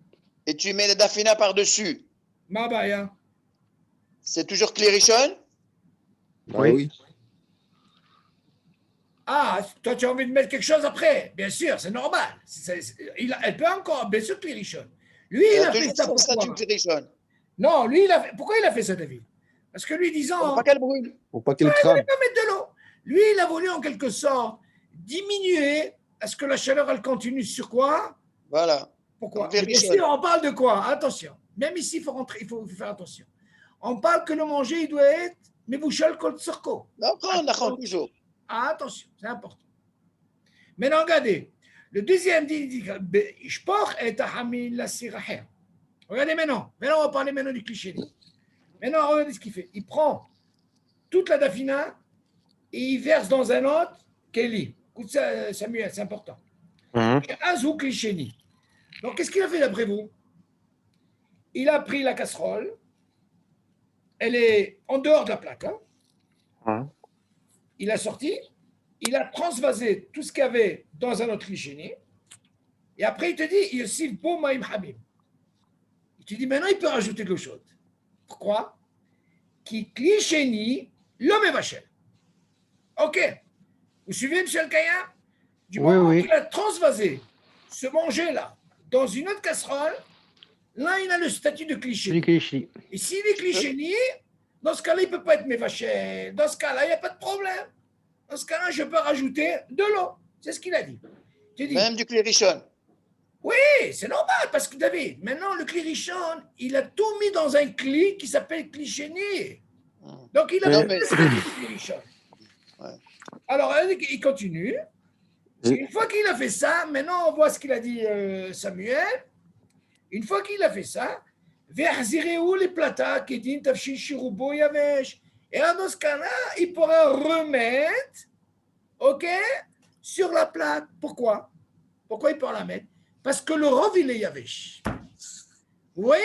Et tu mets la dafina par-dessus, Mabaya. C'est toujours Klirishon? Oui. Ah, toi, tu as envie de mettre quelque chose après? Bien sûr, c'est normal. Elle peut encore, bien sûr, Klirishon. Lui, il a fait ça pourquoi? Non, lui, pourquoi il a fait ça, David? Parce que lui, disant... Pour pas qu'elle brûle. Pour pas qu'elle crame. Il ne voulait pas mettre de l'eau. Lui, il a voulu, en quelque sorte, diminuer à ce que la chaleur, elle continue sur quoi? Voilà. Pourquoi? Bien sûr, on parle de quoi? Attention. Même ici, il faut faire attention. On parle que le manger, il doit être mebouchal kol tsarko. Toujours. Ah, attention, c'est important. Maintenant, regardez. Le deuxième dit regardez maintenant. Maintenant, on va parler maintenant du cliché. Maintenant, regardez ce qu'il fait. Il prend toute la dafina et il verse dans un autre Kelly. Écoute ça, Samuel, c'est important. Azou cliché. Donc, qu'est-ce qu'il a fait d'après vous? Il a pris la casserole. Elle est en dehors de la plaque. Hein? Il a sorti. Il a transvasé tout ce qu'il y avait dans un autre cliché. Et après, il te dit, il s'il beau maïm habib. Il te dit, maintenant, il peut rajouter de l'eau chaude. Pourquoi? Qui cliché l'homme est vachel. OK. Vous suivez, M. Al-Kaya? Du moment qu'il a transvasé ce manger-là dans une autre casserole, là, il a le statut de cliché. Et s'il est cliché, dans ce cas-là, il ne peut pas être mévachel. Dans ce cas-là, il n'y a pas de problème. Dans ce cas-là, je peux rajouter de l'eau. C'est ce qu'il a dit. Même du Klirichon. Oui, c'est normal, parce que David, maintenant, le Klirichon, il a tout mis dans un cli qui s'appelle Clichéni. Donc, il a mis le Klirichon. Alors, il continue. Une fois qu'il a fait ça, maintenant, on voit ce qu'il a dit Samuel. Une fois qu'il a fait ça, les plata qui dit Shirubo Yavesh. Et dans ce cas-là, il pourra remettre, OK, sur la plaque. Pourquoi? Pourquoi il peut la mettre? Parce que le rov, il est yavesh. Vous voyez?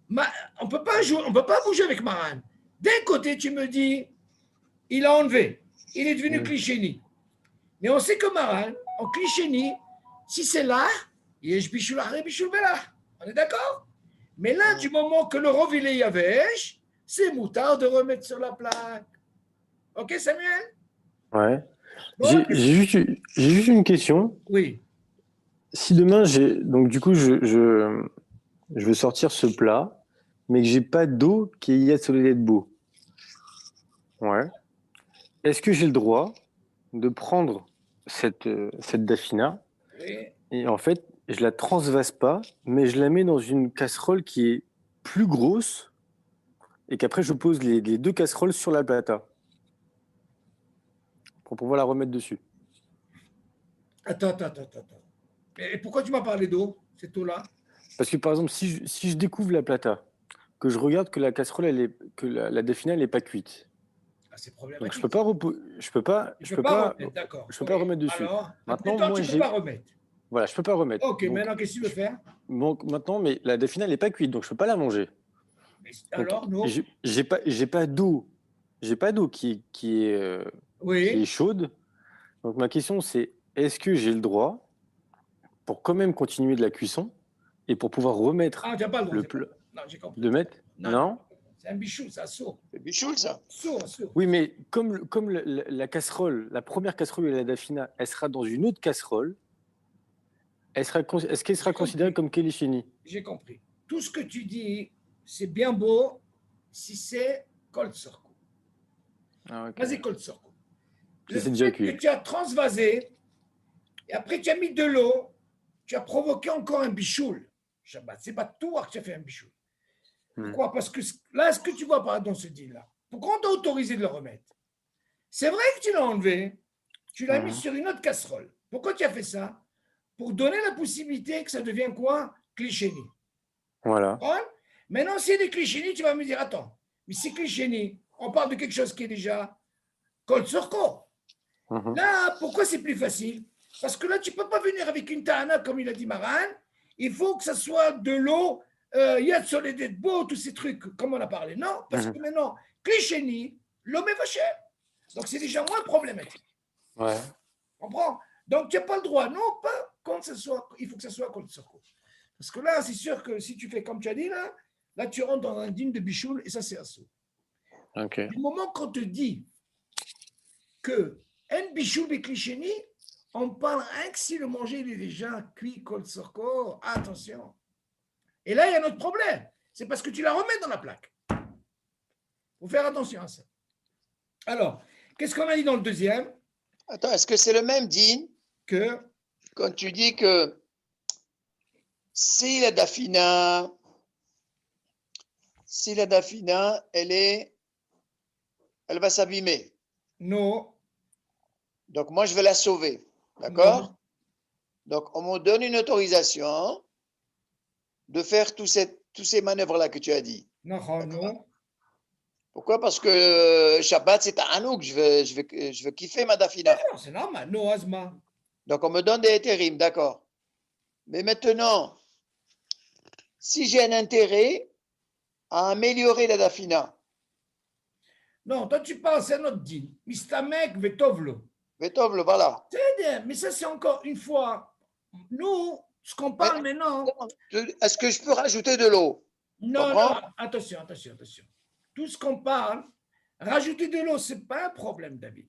On ne peut pas bouger avec Maran. D'un côté, tu me dis, il a enlevé. Il est devenu clichéni. Mais on sait que Maran, en clichéni, si c'est là, il est bichoul aré, bichoul bela. On est d'accord? Mais là, du moment que le rov, il est yavesh, c'est moutard de remettre sur la plaque. OK, Samuel? Ouais. Bon, j'ai juste une question. Oui. Si demain, donc du coup, je veux sortir ce plat, mais que j'ai pas d'eau qui est isolée de beau. Ouais. Est-ce que j'ai le droit de prendre cette dafina et en fait, je la transvase pas, mais je la mets dans une casserole qui est plus grosse et qu'après, je pose les deux casseroles sur la plata pour pouvoir la remettre dessus. Attends. Et pourquoi tu m'as parlé d'eau, cette eau-là? Parce que par exemple, si je découvre la plata, que je regarde que la casserole, que la dafina, elle n'est pas cuite. Ah, c'est problématique. Donc je peux pas remettre dessus. Alors, maintenant, moi, tu peux pas remettre. Voilà, je peux pas remettre. Ok, donc, maintenant, qu'est-ce que tu veux faire? Donc maintenant, mais la dafina, elle n'est pas cuite, donc je peux pas la manger. Mais alors, non. J'ai pas d'eau. J'ai pas d'eau qui est chaude. Donc ma question, c'est est-ce que j'ai le droit, pour quand même continuer de la cuisson et pour pouvoir remettre le plat, de mettre non. C'est un bichou, ça saut. C'est bichou, ça. Saut. Oui, mais comme la casserole, la première casserole de la dafina, elle sera dans une autre casserole, est-ce qu'elle sera considérée comme kelishini? J'ai compris. Tout ce que tu dis, c'est bien beau si c'est kol sorko. Vas-y, kol sorko. Le fait que tu as transvasé, et après tu as mis de l'eau, tu as provoqué encore un bichoul. Shabbat, c'est pas toi que tu as fait un bichoul. Pourquoi? Parce que là, ce que tu vois pas dans ce deal-là, pourquoi on t'a autorisé de le remettre? C'est vrai que tu l'as enlevé, tu l'as mis sur une autre casserole. Pourquoi tu as fait ça? Pour donner la possibilité que ça devienne quoi? Clichéni. Voilà. Maintenant, si c'est des Klisheni, tu vas me dire, attends, mais c'est Klisheni, on parle de quelque chose qui est déjà Kol Sorko. Là, pourquoi c'est plus facile? Parce que là, tu ne peux pas venir avec une Tahana, comme il a dit Maran. Il faut que ça soit de l'eau, Yad Soledet Bo, tous ces trucs, comme on a parlé. Non, parce que maintenant, Klisheni, l'homme est vaché. Donc, c'est déjà moins problématique. Ouais. Comprends? Donc, tu n'as pas le droit. Non, pas quand ce soit. Il faut que ce soit Kol Sorko. Parce que là, c'est sûr que si tu fais comme tu as dit, là tu rentres dans un dîme de bichoul et ça, c'est assaut. Okay. Du moment qu'on te dit que un bichoul et klisheni, on parle rien que si le manger il est déjà cuit, kol sorko, attention. Et là, il y a notre problème. C'est parce que tu la remets dans la plaque. Il faut faire attention à ça. Alors, qu'est-ce qu'on a dit dans le deuxième? Attends, est-ce que c'est le même din que quand tu dis que si la dafina, elle va s'abîmer. Non. Donc, moi, je vais la sauver. D'accord? Donc, on me donne une autorisation de faire tous ces manœuvres-là que tu as dit. Non. Pourquoi? Parce que Shabbat, c'est un anouk. Je veux kiffer ma dafina. Non, c'est normal. No, Azma. Donc, on me donne des hétérim, d'accord. Mais maintenant, si j'ai un intérêt à améliorer la dafina. Non, toi, tu parles, c'est notre din. Mistamek vetovlo. Vetovlo, voilà. Très bien, mais ça, c'est encore une fois. Nous, ce qu'on parle maintenant. Est-ce que je peux rajouter de l'eau? Non, attention. Tout ce qu'on parle, rajouter de l'eau, ce n'est pas un problème, David.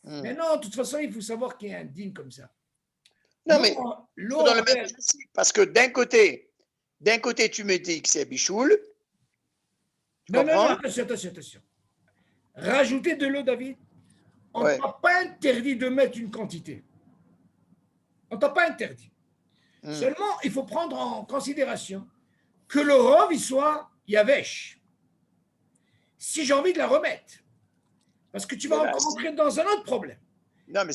Mais non, de toute façon, il faut savoir qu'il y a un dîme comme ça. Non, mais l'eau dans le même principe, parce que d'un côté, tu me dis que c'est bichoul. Non, attention. Rajouter de l'eau, David, on ne t'a pas interdit de mettre une quantité. On ne t'a pas interdit. Seulement, il faut prendre en considération que le rov, il soit yavesh. Si j'ai envie de la remettre, parce que tu vas encore rentrer dans un autre problème. Non, mais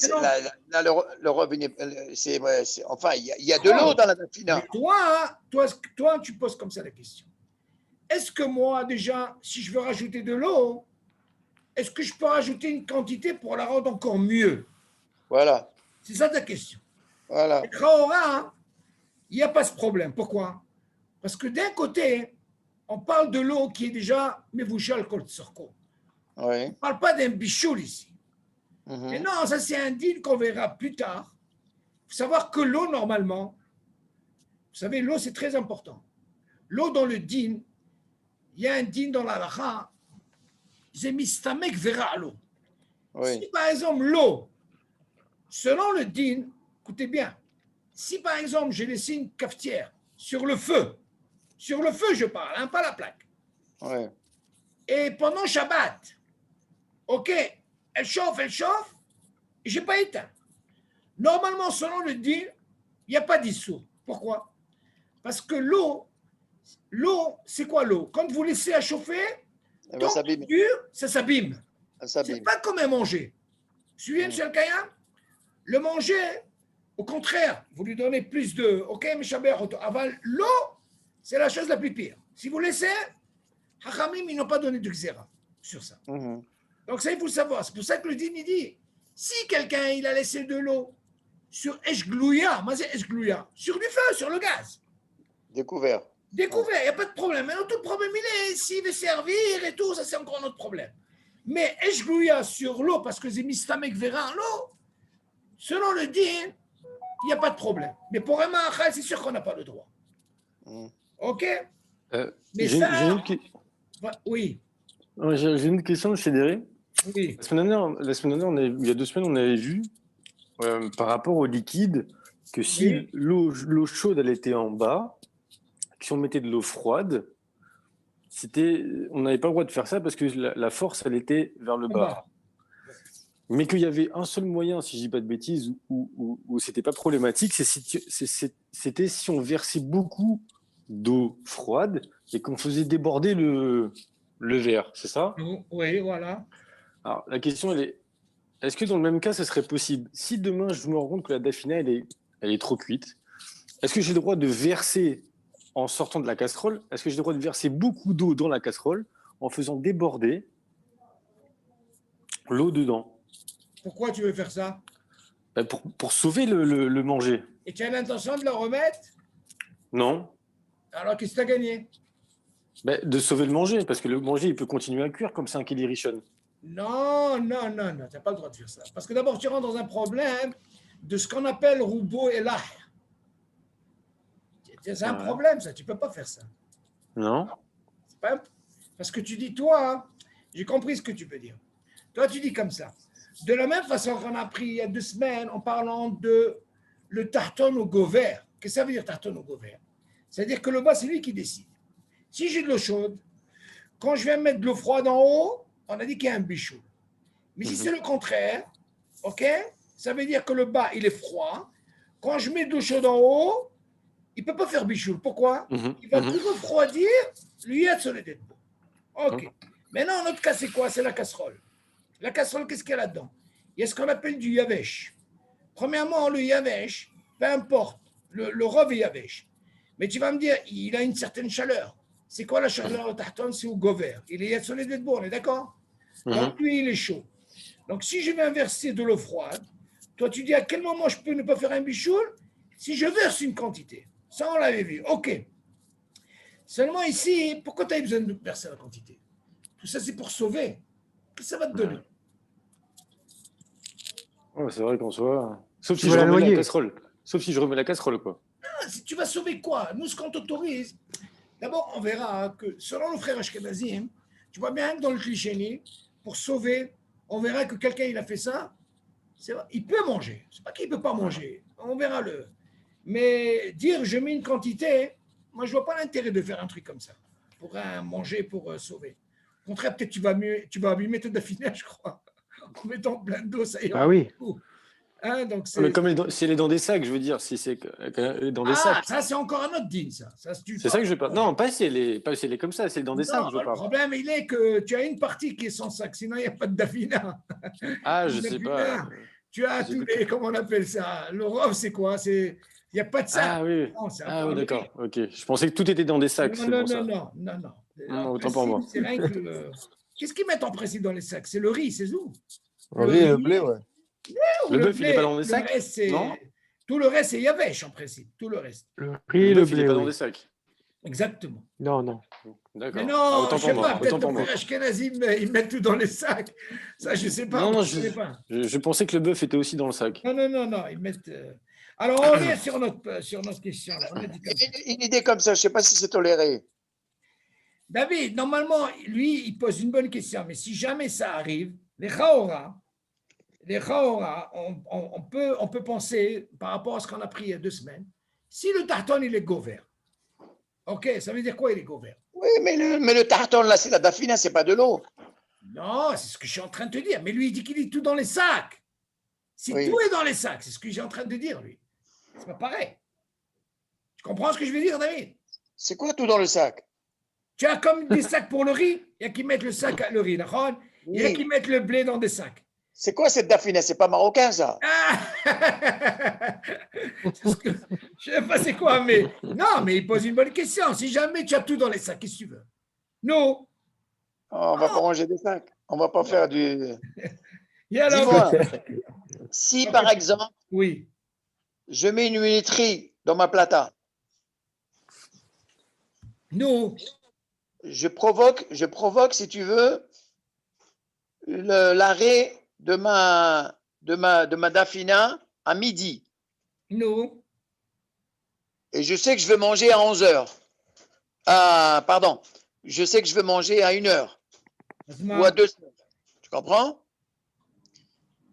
là, le rov, enfin, il y a de l'eau dans la dafina. Toi, tu poses comme ça la question. Est-ce que moi, déjà, si je veux rajouter de l'eau, est-ce que je peux rajouter une quantité pour la rendre encore mieux? Voilà. C'est ça ta question. Voilà. Il n'y a pas ce problème. Pourquoi? Parce que d'un côté, on parle de l'eau qui est déjà mevouchal kol sorko. On ne parle pas d'un bichoul ici. Mais non, ça c'est un din qu'on verra plus tard. Il faut savoir que l'eau, normalement, vous savez, l'eau c'est très important. L'eau dans le din, il y a un din dans la lacha, c'est mistamek vera l'eau. Si par exemple l'eau, selon le din, écoutez bien, si par exemple j'ai laissé une cafetière sur le feu je parle, pas la plaque. Et pendant Shabbat, ok, elle chauffe, et je n'ai pas éteint. Normalement, selon le din, il n'y a pas d'issue. Pourquoi? Parce que l'eau, c'est quoi l'eau? Quand vous laissez à chauffer, tant que dur, ça s'abîme. C'est pas comme un manger. Suivez, M. Al-Kayam? Le manger, au contraire, vous lui donnez plus de... Ok, M. Aval, l'eau, c'est la chose la plus pire. Si vous laissez, Hachamim, ils n'ont pas donné de xéra sur ça. Donc ça, il faut le savoir. C'est pour ça que le din, il dit, si quelqu'un, il a laissé de l'eau sur Eshglouya, sur du feu, sur le gaz. Découvert, il n'y a pas de problème. Maintenant, tout le problème, il est, s'il veut servir et tout, ça, c'est encore notre problème. Mais Eshglouya sur l'eau, parce que c'est mistamek vera l'eau, selon le din, il n'y a pas de problème. Mais pour un ma'achal, c'est sûr qu'on n'a pas le droit. Ok? Mais ça... Oui. J'ai une question de Chédéré. Oui. La semaine dernière, il y a 2 semaines, on avait vu, par rapport au liquide, que si l'eau chaude, elle était en bas, si on mettait de l'eau froide, on n'avait pas le droit de faire ça parce que la force, elle était vers le bas. Mais qu'il y avait un seul moyen, si je dis pas de bêtises, où c'était pas problématique, c'était si on versait beaucoup d'eau froide et qu'on faisait déborder le verre, c'est ça? Oui, voilà. Alors, la question, elle est, est-ce que dans le même cas, ce serait possible? Si demain, je me rends compte que la dafina, elle est trop cuite, est-ce que j'ai le droit de verser en sortant de la casserole, est-ce que j'ai le droit de verser beaucoup d'eau dans la casserole en faisant déborder l'eau dedans? Pourquoi tu veux faire ça? Pour sauver le manger. Et tu as l'intention de le remettre? Non. Alors, qu'est-ce que tu as gagné? De sauver le manger, parce que le manger, il peut continuer à cuire comme c'est un kili rishon. Non, tu n'as pas le droit de faire ça. Parce que d'abord, tu rentres dans un problème de ce qu'on appelle roubo et lah. C'est un problème, ça. Tu ne peux pas faire ça. Non. Parce que tu dis, toi, j'ai compris ce que tu veux dire. Toi, tu dis comme ça. De la même façon qu'on a appris il y a 2 semaines en parlant de le tarton au gover. Qu'est-ce que ça veut dire tarton au gover? C'est-à-dire que le bas, c'est lui qui décide. Si j'ai de l'eau chaude, quand je viens mettre de l'eau froide en haut, on a dit qu'il y a un bichou. Mais si c'est le contraire, ok, ça veut dire que le bas, il est froid. Quand je mets de l'eau chaude en haut, il ne peut pas faire bichou. Pourquoi? Il va tout refroidir, lui, être sur les têtes. Ok. Maintenant, notre cas, c'est quoi? C'est la casserole. La casserole, qu'est-ce qu'il y a là-dedans? Il y a ce qu'on appelle du yavesh. Premièrement, le yavesh, peu importe, le rov est yavesh. Mais tu vas me dire, il a une certaine chaleur. C'est quoi la chaleur au tarton? C'est au gover. Il est sur les têtes, on est d'accord? Donc, lui, il est chaud. Donc, si je vais inverser de l'eau froide, toi, tu dis à quel moment je peux ne pas faire un bichoul? Si je verse une quantité. Ça, on l'avait vu. OK. Seulement ici, pourquoi tu as besoin de verser la quantité? Tout ça, c'est pour sauver. Qu'est-ce que ça va te donner? Ouais, c'est vrai qu'en soi. Sauf si je remets la casserole. Sauf si je remets la casserole, quoi. Ah, si tu vas sauver quoi? Nous, ce qu'on t'autorise, d'abord, on verra que selon le frère Ashkenazim, tu vois bien que dans le cliché, pour sauver, on verra que quelqu'un, il a fait ça. Il peut manger. C'est pas qu'il ne peut pas manger. On verra le. Mais dire je mets une quantité, moi je vois pas l'intérêt de faire un truc comme ça pour manger, pour sauver. Au contraire, peut-être tu vas abîmer ton affinage, je crois, en mettant plein d'eau, ça ira. Ah oui. Hein, donc mais comme si elle est dans des sacs, je veux dire, si c'est dans des sacs. Ça c'est encore un autre din, ça. C'est ça que je veux pas. Non, pas si elle est comme ça, c'est dans des sacs. Je le problème, il est que tu as une partie qui est sans sac, sinon il n'y a pas de dafina. Ah, je sais pas. Tu as tous les, comment on appelle ça? Le rov, c'est quoi? Il n'y a pas de sac. Ah oui, oui, d'accord. Ok. Je pensais que tout était dans des sacs. Non. Autant pour moi. C'est rien que qu'est-ce qu'ils mettent en principe dans les sacs? C'est le riz, c'est tout. Le riz et le blé, ouais. Le bœuf, il n'est pas dans des sacs? Non. Tout le reste, c'est yavesh en principe. Tout le reste. Le riz et le blé, il n'est pas dans des sacs. Exactement. Non. D'accord. Mais non, autant je ne sais pour pas, moi. peut-être que les Ashkenazim, ils mettent tout dans les sacs. Ça, je ne sais pas. Non, je sais pas. Je pensais que le bœuf était aussi dans le sac. Non, ils mettent. Alors, on revient sur notre question. Une idée comme ça, je ne sais pas si c'est toléré. David, normalement, lui, il pose une bonne question, mais si jamais ça arrive, les chaora, on peut penser, par rapport à ce qu'on a pris il y a 2 semaines, si le tarton, il est gover, ok, ça veut dire quoi, il est gover? Oui, mais le tarton, là, c'est la dafina, c'est pas de l'eau. Non, c'est ce que je suis en train de te dire. Mais lui, il dit qu'il est tout dans les sacs. Si tout est dans les sacs, c'est ce que j'ai en train de dire, lui. C'est pas pareil. Tu comprends ce que je veux dire, David? C'est quoi tout dans le sac? Tu as comme des sacs pour le riz. Il y a qui mettent le sac à le riz, d'accord? Il y a qui mettent le blé dans des sacs. C'est quoi cette dafina? C'est pas marocain, ça? Je ne sais pas c'est quoi, mais non, mais il pose une bonne question. Si jamais tu as tout dans les sacs, qu'est-ce que tu veux? Non. On va pas ranger des sacs. On va pas faire du. Dis-moi, si par exemple, oui, je mets une minuterie dans ma plata. Non. Je provoque, si tu veux, l'arrêt de ma dafina à midi. Non. Et je sais que je vais manger à 11h. Pardon. Je sais que je vais manger à 1h. Ou à 2h. Tu comprends?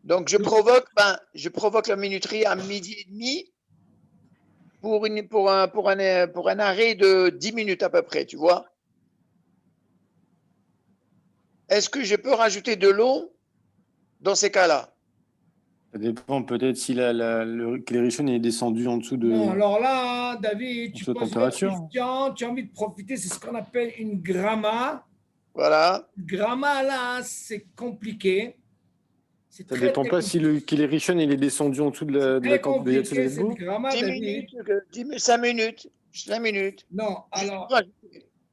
Donc, je provoque la minuterie à midi et demi pour un arrêt de 10 minutes à peu près, tu vois? Est-ce que je peux rajouter de l'eau dans ces cas-là? Ça dépend peut-être si le Rishon est descendu en dessous de. Non, alors là, David, tu poses une température. question, tu as envie de profiter, c'est ce qu'on appelle une gramma. Voilà. Gramma, là, c'est compliqué. Ça ne dépend pas si le Rishon il est descendu en dessous de la compliqué, cette gramma, 10 David. minutes, 5 minutes. Juste 1 minute. Non, alors.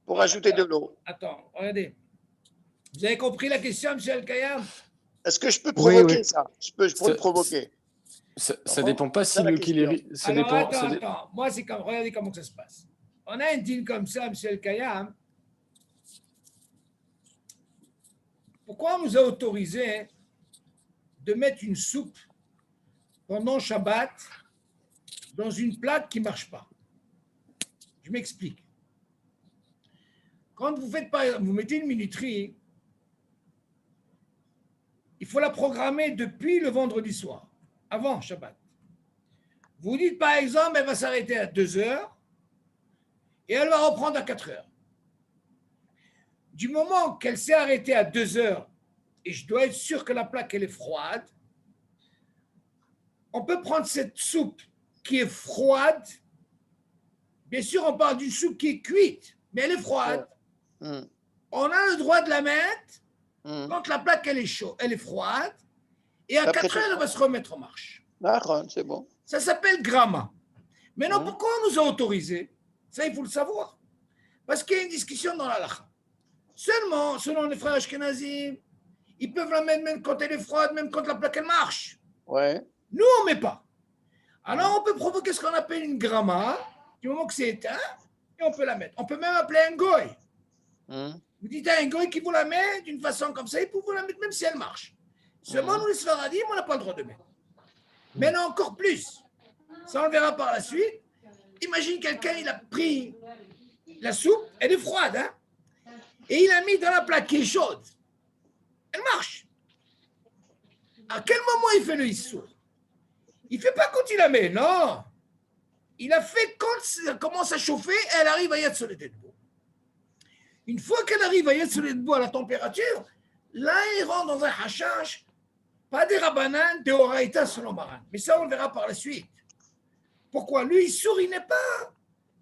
Pour ajouter de l'eau. Attends, regardez. Vous avez compris la question, M. El-Kayam? Est-ce que je peux provoquer ça? Je peux le provoquer. Ça dépend pas si le kiléri. Ça alors, dépend. Attends. Moi, c'est comme. Regardez comment ça se passe. On a un deal comme ça, M. El-Kayam. Pourquoi on nous a autorisé de mettre une soupe pendant Shabbat dans une plaque qui ne marche pas? Je m'explique. Quand vous mettez une minuterie, il faut la programmer depuis le vendredi soir, avant Shabbat. Vous dites par exemple, elle va s'arrêter à 2 heures et elle va reprendre à 4 heures. Du moment qu'elle s'est arrêtée à 2 heures et je dois être sûr que la plaque elle est froide, on peut prendre cette soupe qui est froide. Bien sûr, on parle d'une soupe qui est cuite, mais elle est froide. On a le droit de la mettre quand la plaque elle est chaude, elle est froide, et à 4 heures, elle va se remettre en marche. D'accord, c'est bon. Ça s'appelle gramma. Maintenant, pourquoi on nous a autorisé? Ça, il faut le savoir. Parce qu'il y a une discussion dans la halakha. Seulement, selon les frères ashkénazim, ils peuvent la mettre même quand elle est froide, même quand la plaque elle marche. Ouais. Nous, on ne met pas. Alors, on peut provoquer ce qu'on appelle une gramma, du moment que c'est éteint, et on peut la mettre. On peut même appeler un goy. Vous dites à un goy qui vous la met d'une façon comme ça, il peut vous la mettre même si elle marche. Seulement, nous, les Sfaradim, on n'a pas le droit de mettre. Maintenant, encore plus. Ça, on le verra par la suite. Imagine quelqu'un, il a pris la soupe, elle est froide, hein, et il l'a mis dans la plaque qui est chaude. Elle marche. À quel moment il fait le issour? Il ne fait pas quand il la met, non. Il a fait quand ça commence à chauffer, elle arrive à Yad Soledetbo. Une fois qu'elle arrive à Yad Soledetbo à la température, là, il rentre dans un hashash, pas des rabanan, des oraïtas selon Maran. Mais ça, on le verra par la suite. Pourquoi? Lui, il sourit pas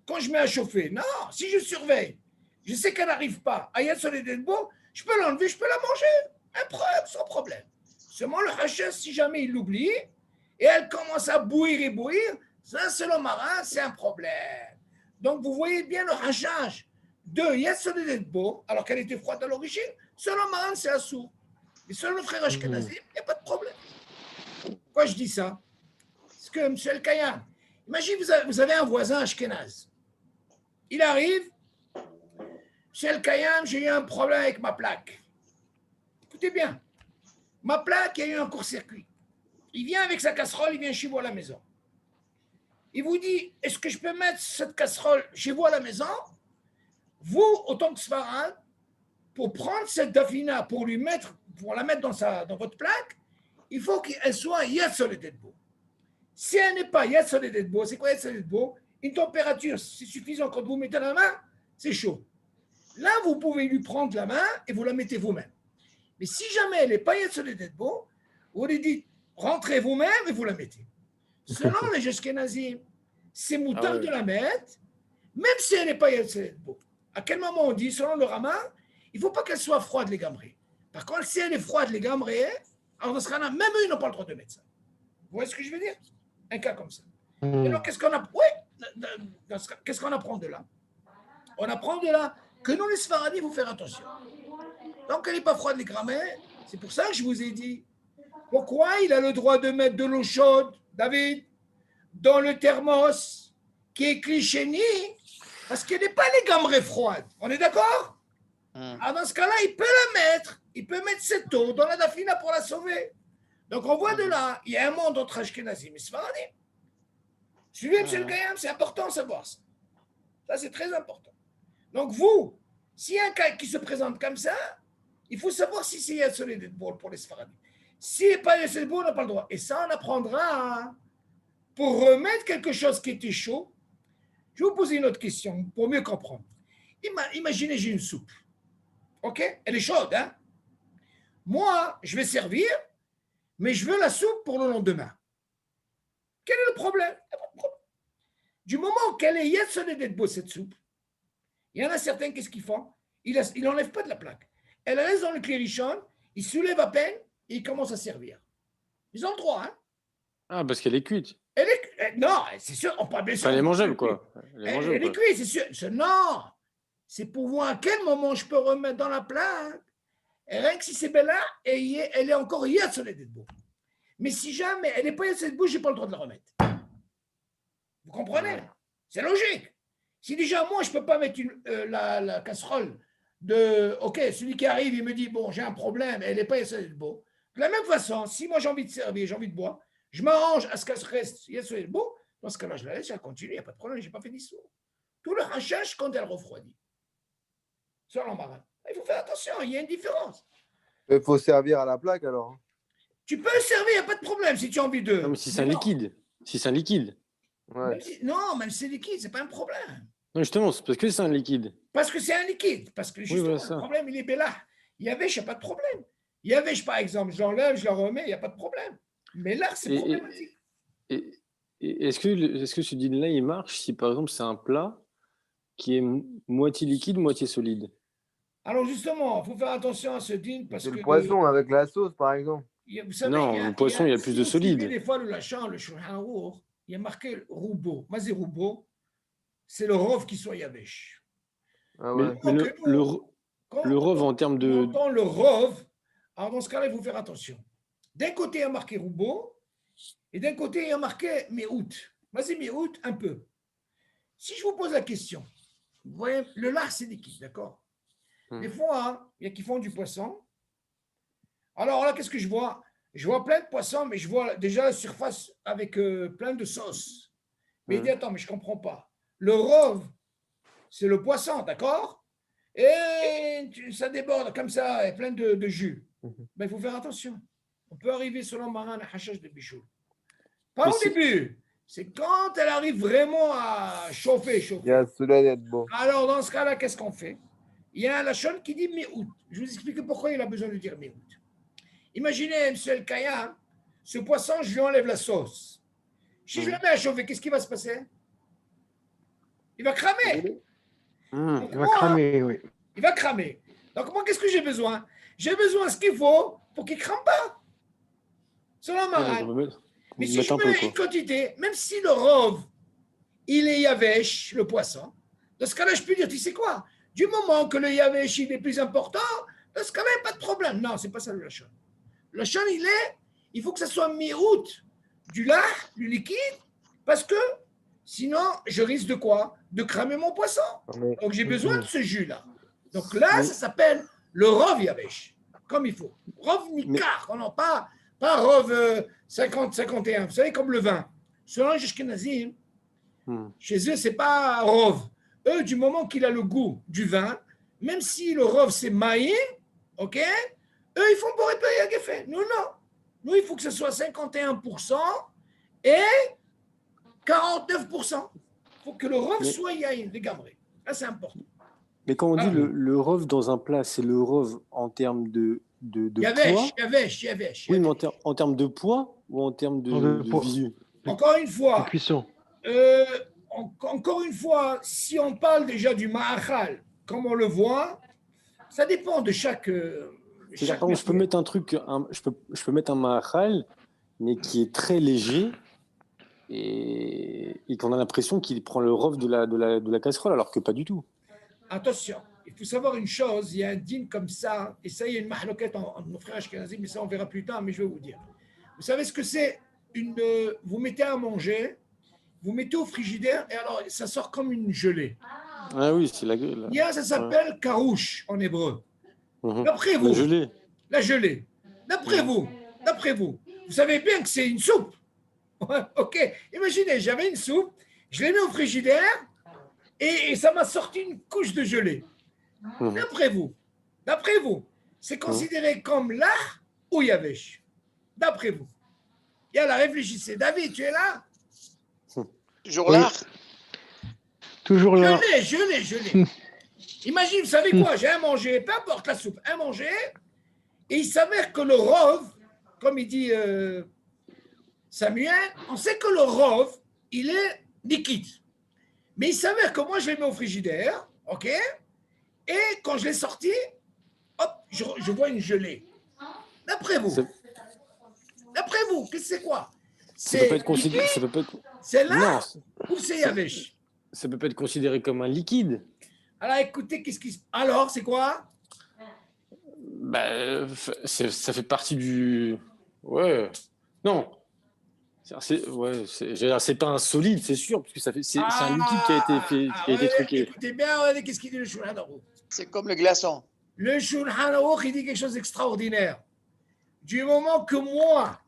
quand je mets à chauffer. Non, si je surveille, je sais qu'elle n'arrive pas à Yad Soledetbo, je peux l'enlever, je peux la manger, sans problème. Seulement le hashash, si jamais il l'oublie, et elle commence à bouillir et bouillir, ça, selon Marin, c'est un problème. Donc, vous voyez bien le hashash de Yad Soledetbo, alors qu'elle était froide à l'origine, selon Maran, c'est assourd. Et selon le frère Ashkenazim, il n'y a pas de problème. Pourquoi je dis ça? Parce que, M. El-Kayam, imagine, vous avez un voisin Ashkenaz. Il arrive, M. El-Kayam, j'ai eu un problème avec ma plaque. Écoutez bien, ma plaque, il y a eu un court-circuit. Il vient avec sa casserole, il vient chez vous à la maison. Il vous dit, est-ce que je peux mettre cette casserole chez vous à la maison? Vous, autant que Sfarad, pour prendre cette dafina, pour la mettre dans votre plaque, il faut qu'elle soit Yad Soledetbo. Si elle n'est pas Yad Soledetbo, c'est quoi Yad Soledetbo? Une température, c'est suffisant quand vous mettez la main, c'est chaud. Là, vous pouvez lui prendre la main et vous la mettez vous-même. Mais si jamais elle n'est pas Yad Soledetbo, vous lui dites, rentrez vous-même et vous la mettez. Selon les Ashkenazim, c'est moutarde de la mettre, même si elle n'est pas Yad Soledetbo. À quel moment on dit, selon le Rama, il ne faut pas qu'elle soit froide, les gambrés. Par contre, si elle est froide, les gambrés, alors dans ce cas-là, même eux, ils n'ont pas le droit de mettre ça. Vous voyez ce que je veux dire? Un cas comme ça. Et alors, qu'est-ce qu'on apprend de là? On apprend de là que nous, les Sfaradim, il faut faire attention. Donc, elle n'est pas froide, les gambrés. C'est pour ça que je vous ai dit. Pourquoi il a le droit de mettre de l'eau chaude, David, dans le thermos qui est clichéni? Parce qu'elle n'est pas les gambrés froides. On est d'accord? Alors dans ce cas-là, il peut la mettre. Il peut mettre cette eau dans la dafina pour la sauver. Donc on voit de là, il y a un monde entre Ashkenazim et Sfaradim. Suivez, M. El-Kayam, c'est important de savoir ça. Ça, c'est très important. Donc vous, s'il y a un cas qui se présente comme ça, il faut savoir si c'est Yad Soledetbo pour les Sfaradim. Si n'est pas Yad Soledetbo, on n'a pas le droit. Et ça, on apprendra pour remettre quelque chose qui était chaud. Je vais vous poser une autre question pour mieux comprendre. Imaginez, j'ai une soupe. OK? Elle est chaude, hein? Moi, je vais servir, mais je veux la soupe pour le lendemain. Quel est le problème? Il n'y a pas de problème. Du moment qu'elle est Yad Soledetbo, cette soupe, il y en a certains, qu'est-ce qu'ils font? Ils n'enlèvent pas de la plaque. Elle reste dans le klérichon, ils soulèvent à peine et ils commencent à servir. Ils ont le droit, hein? Ah, parce qu'elle est cuite. Elle est Non, c'est sûr, on parle bien sûr. Enfin, elle est mangeable, quoi. Elle est cuite, c'est sûr. Non, c'est pour voir à quel moment je peux remettre dans la plaque. Et rien que si c'est belle là, et elle est encore hier sur les debout. Mais si jamais elle n'est pas hier sur les debout, je n'ai pas le droit de la remettre. Vous comprenez? C'est logique. Si déjà, moi, je ne peux pas mettre la casserole de... OK, celui qui arrive, il me dit, bon, j'ai un problème, elle n'est pas hier sur les debout. De la même façon, si moi, j'ai envie de servir, j'ai envie de boire, je m'arrange à ce qu'elle reste hier sur les debout. Dans ce cas-là, je la laisse, elle continue, il n'y a pas de problème, je n'ai pas fait d'histoire. Tout le hachage quand elle refroidit. Sur l'embarras. Il faut faire attention, il y a une différence. Il faut servir à la plaque alors. Tu peux servir, il n'y a pas de problème si tu as envie de. Non, mais si c'est un liquide. Si c'est un liquide. Ouais. Non, même si c'est liquide, ce n'est pas un problème. Non, justement, c'est parce que c'est un liquide. Parce que c'est un liquide. Parce que justement, oui, le problème, il est là. Il y avait, je n'ai pas de problème. Il y avait, par exemple, je l'enlève, je la remets, il n'y a pas de problème. Mais là, c'est problématique. Et est-ce que ce dîner-là, il marche si, par exemple, c'est un plat qui est moitié liquide, moitié solide? Alors, justement, il faut faire attention à ce dîner parce que... C'est le poisson avec la sauce, par exemple. Vous savez, non, le poisson, il y a plus de solide. Des fois, le lachan, le Shulchan Aruch, il y a marqué roubo. Mazé roubo, c'est le rov qui soit yavesh. Ah ouais. Mais le rov en termes de... Dans le rov, alors dans ce cas-là, il faut faire attention. D'un côté, il y a marqué roubo, et d'un côté, il y a marqué miout. Vas-y, miout, un peu. Si je vous pose la question, vous voyez, le lard, c'est liquide, d'accord? Des fois, il y a qui font du poisson. Alors là, qu'est-ce que je vois? Je vois plein de poissons, mais je vois déjà la surface avec plein de sauce. Mais il dit, attends, mais je ne comprends pas. Le rov, c'est le poisson, d'accord? Et ça déborde comme ça, et plein de jus. Ben, il faut faire attention. On peut arriver sur l'embarras à hachage de bichou. Pas au début. C'est quand elle arrive vraiment à chauffer. Il y a cela d'être bon. Alors, dans ce cas-là, qu'est-ce qu'on fait? Il y a un lachon qui dit mi-août. Je vais vous expliquer pourquoi il a besoin de dire mi-août. Imaginez, M. El Kaya, ce poisson, je lui enlève la sauce. Si je le mets à chauffer, qu'est-ce qui va se passer? Il va cramer. Il va cramer, oui. Il va cramer. Donc, moi, qu'est-ce que j'ai besoin? J'ai besoin de ce qu'il faut pour qu'il ne crame pas. Selon ma mais si je mets une quantité, même si le rov, il est yavesh, le poisson, dans ce cas-là, je peux dire, tu sais quoi? Du moment que le yavesh, il est plus important, dans ce cas-là, il n'y a pas de problème. Non, ce n'est pas ça le lachon. Le lachon, il faut que ça soit mi-août du lard, du liquide, parce que sinon, je risque de quoi? De cramer mon poisson. Donc, j'ai besoin de ce jus-là. Donc là, ça s'appelle le rov yavesh, comme il faut. Rov nikar, non, pas rov 50-51. Vous savez, comme le vin. Selon les Ashkenazim, chez eux, ce n'est pas rov. Eux, du moment qu'il a le goût du vin, même si le rov, c'est maïm, ok, eux, ils font pour réparer à Geffen. Nous, non. Nous, il faut que ce soit 51% et 49%. Il faut que le rov soit yaïn, dégamré. Là, c'est important. Mais quand on dit le rov dans un plat, c'est le rov en termes de poids? Yavesh. Oui, mais en termes de poids ou en termes de visu? Encore une fois, cuisson. Encore une fois, si on parle déjà du ma'achal, comme on le voit, ça dépend de chaque. Par exemple, je peux mettre un truc, je peux mettre un ma'achal, mais qui est très léger et qu'on a l'impression qu'il prend le rov de la casserole, alors que pas du tout. Attention, il faut savoir une chose, il y a un dîne comme ça, et ça, il y a une mahloquette entre nos frères ashkénazim, mais ça, on verra plus tard, mais je vais vous dire. Vous savez ce que c'est? Vous mettez à manger, vous mettez au frigidaire, et alors, ça sort comme une gelée. Ah oui, c'est la gueule. Ça s'appelle karouche en hébreu. D'après vous, la gelée. D'après vous, vous savez bien que c'est une soupe. Ok, imaginez, j'avais une soupe, je l'ai mis au frigidaire, et ça m'a sorti une couche de gelée. D'après vous, c'est considéré comme lard ou yavesh? D'après vous. Yalla, réfléchissez. David, tu es là? Toujours lard? Toujours là. Je l'ai. Imagine, vous savez quoi? J'ai un manger, peu importe la soupe, un manger, et il s'avère que le rov, comme il dit Samuel, on sait que le rov, il est liquide. Mais il s'avère que moi, je l'ai mis au frigidaire, ok? Et quand je l'ai sorti, hop, je vois une gelée. D'après vous, qu'est-ce que c'est quoi? Ça peut pas être considéré. Ça peut pas être... C'est là Non, ou c'est Yavesh? ça peut pas être considéré comme un liquide. Alors écoutez, qu'est-ce qui se... Alors, c'est quoi? Bah, ça fait partie du. Ouais. Non. C'est pas un solide, c'est sûr, parce que c'est un liquide qui a été fait, qui a été truqué. Écoutez bien, regardez qu'est-ce qu'il dit le Shulchan Aruch. C'est comme le glaçon. Le Shulchan Aruch, il dit quelque chose d'extraordinaire. Du moment que moi,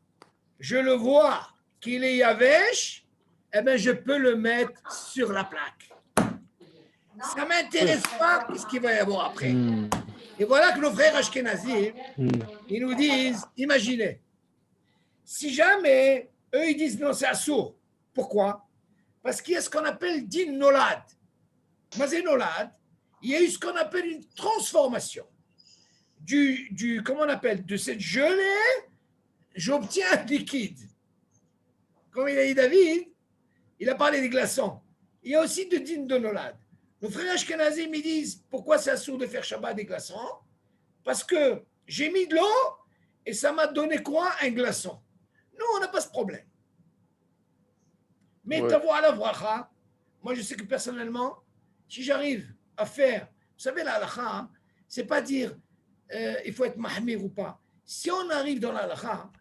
je le vois qu'il est Yavesh, eh bien, je peux le mettre sur la plaque. Ça ne m'intéresse pas ce qu'il va y avoir après. Et voilà que nos frères Ashkenazim, ils nous disent, imaginez, si jamais eux, ils disent non, c'est assourd. Pourquoi? Parce qu'il y a ce qu'on appelle din nolad. Mazé nolad, il y a eu ce qu'on appelle une transformation. Comment on appelle? De cette gelée, j'obtiens un liquide. Comme il a dit David, il a parlé des glaçons. Il y a aussi de din de nolad. Nos frères Ashkenazim, ils disent, pourquoi c'est assourd de faire Shabbat des glaçons? Parce que j'ai mis de l'eau et ça m'a donné quoi? Un glaçon. Nous, on n'a pas ce problème. Mais t'avoir à la bracha, moi je sais que personnellement, si j'arrive à faire, vous savez, la halakha, hein, c'est pas dire il faut être mahmir ou pas. Si on arrive dans la halakha,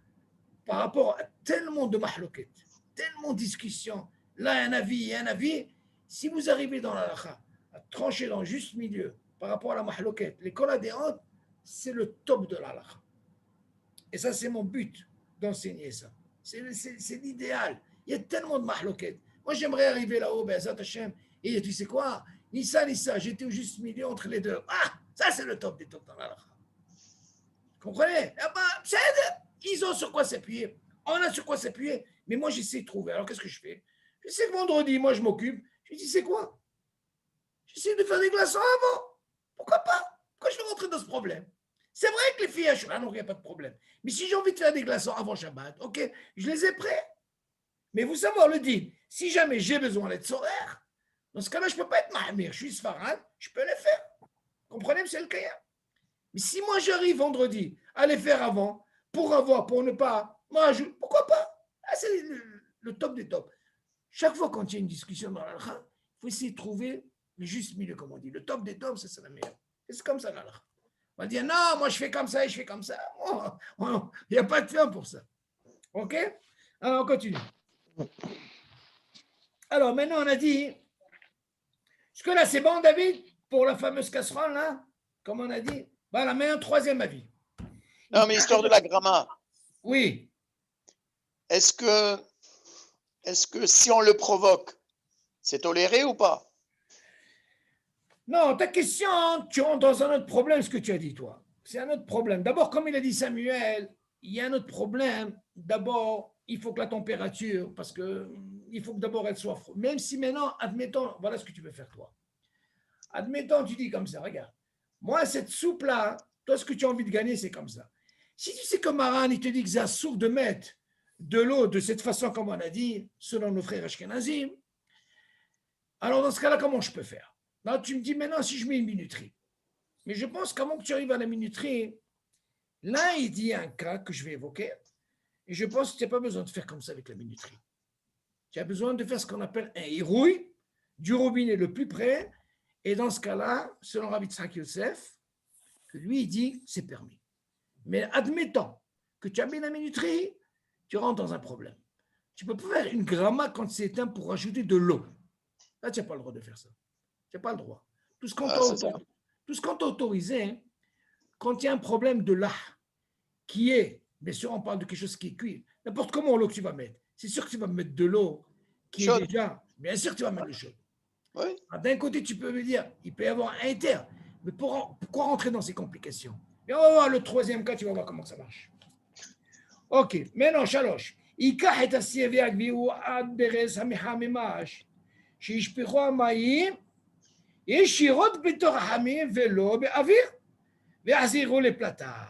par rapport à tellement de mahloket, tellement de discussions, là il y a un avis, si vous arrivez dans la halakha à trancher dans le juste milieu par rapport à la mahloket, les coladéantes, c'est le top de la halakha. Et ça, c'est mon but d'enseigner ça. C'est l'idéal. Il y a tellement de mahloket. Moi, j'aimerais arriver là-haut, Be'ezat Hashem, et tu sais quoi? Ni ça, j'étais au juste milieu entre les deux. Ah, ça, c'est le top des tops dans la halakha. Comprenez? Ah bah, ils ont sur quoi s'appuyer. On a sur quoi s'appuyer. Mais moi, j'essaie de trouver. Alors, qu'est-ce que je fais? J'essaie que vendredi, moi, je m'occupe. Je dis, c'est quoi? J'essaie de faire des glaçons avant. Pourquoi pas? Pourquoi je vais rentrer dans ce problème? C'est vrai que les filles à Shulchan, il n'y a pas de problème. Mais si j'ai envie de faire des glaçons avant Shabbat, ok, je les ai prêts. Mais vous savez, le dit, si jamais j'ai besoin d'être soraire, dans ce cas-là, je ne peux pas être mahmir. Je suis sfarad, je peux les faire. Comprenez, monsieur le Kaya? Mais si moi j'arrive vendredi à les faire avant, pour ne pas, moi, pourquoi pas? Ah, c'est le top des tops. Chaque fois quand il y a une discussion dans l'alakha, il faut essayer de trouver le juste milieu, comme on dit. Le top des tops, c'est la meilleure. Et c'est comme ça l'alakha. On va dire non, moi je fais comme ça et je fais comme ça. Il n'y a pas de fin pour ça. Ok? Alors on continue. Alors maintenant on a dit, est-ce que là c'est bon David pour la fameuse casserole là, comme on a dit? Voilà, mais un troisième avis. Non, mais histoire de la gramma. Oui. Est-ce que si on le provoque, c'est toléré ou pas? Non, ta question, tu rentres dans un autre problème, ce que tu as dit, toi. C'est un autre problème. D'abord, comme il a dit Samuel, il y a un autre problème. D'abord, il faut que la température, parce qu'il faut que d'abord elle soit froide. Même si maintenant, admettons, voilà ce que tu veux faire, toi. Admettons, tu dis comme ça, regarde. Moi, cette soupe-là, toi, ce que tu as envie de gagner, c'est comme ça. Si tu sais que Maran, il te dit que c'est assourd de mettre de l'eau de cette façon, comme on a dit, selon nos frères Ashkenazim, alors dans ce cas-là, comment je peux faire? Là, tu me dis maintenant si je mets une minuterie. Mais je pense qu'avant que tu arrives à la minuterie, là, il dit un cas que je vais évoquer. Et je pense que tu n'as pas besoin de faire comme ça avec la minuterie. Tu as besoin de faire ce qu'on appelle un hirouille du robinet le plus près. Et dans ce cas-là, selon Rabbi Tzrak Yosef, que lui, il dit c'est permis. Mais admettons que tu as mis la minuterie, tu rentres dans un problème. Tu ne peux pas faire une gramma quand c'est éteint pour rajouter de l'eau. Là, tu n'as pas le droit de faire ça. Tu n'as pas le droit. Tout ce qu'on t'a autorisé, quand il y a un problème de là, qui est, bien sûr, on parle de quelque chose qui est cuit, n'importe comment l'eau que tu vas mettre. C'est sûr que tu vas mettre de l'eau qui est déjà, bien sûr que tu vas mettre de chaud. Oui. D'un côté, tu peux me dire, il peut y avoir un inter, mais pourquoi rentrer dans ces complications? Et on va voir le troisième cas, tu vas voir comment ça marche. Ok, maintenant, Shalosh. ייקח את הסיר ויגביהו עד ברז המחממש, שישפכו המים ישירות בתוך החמים ולא באוויר, ויחזירו לפלטה.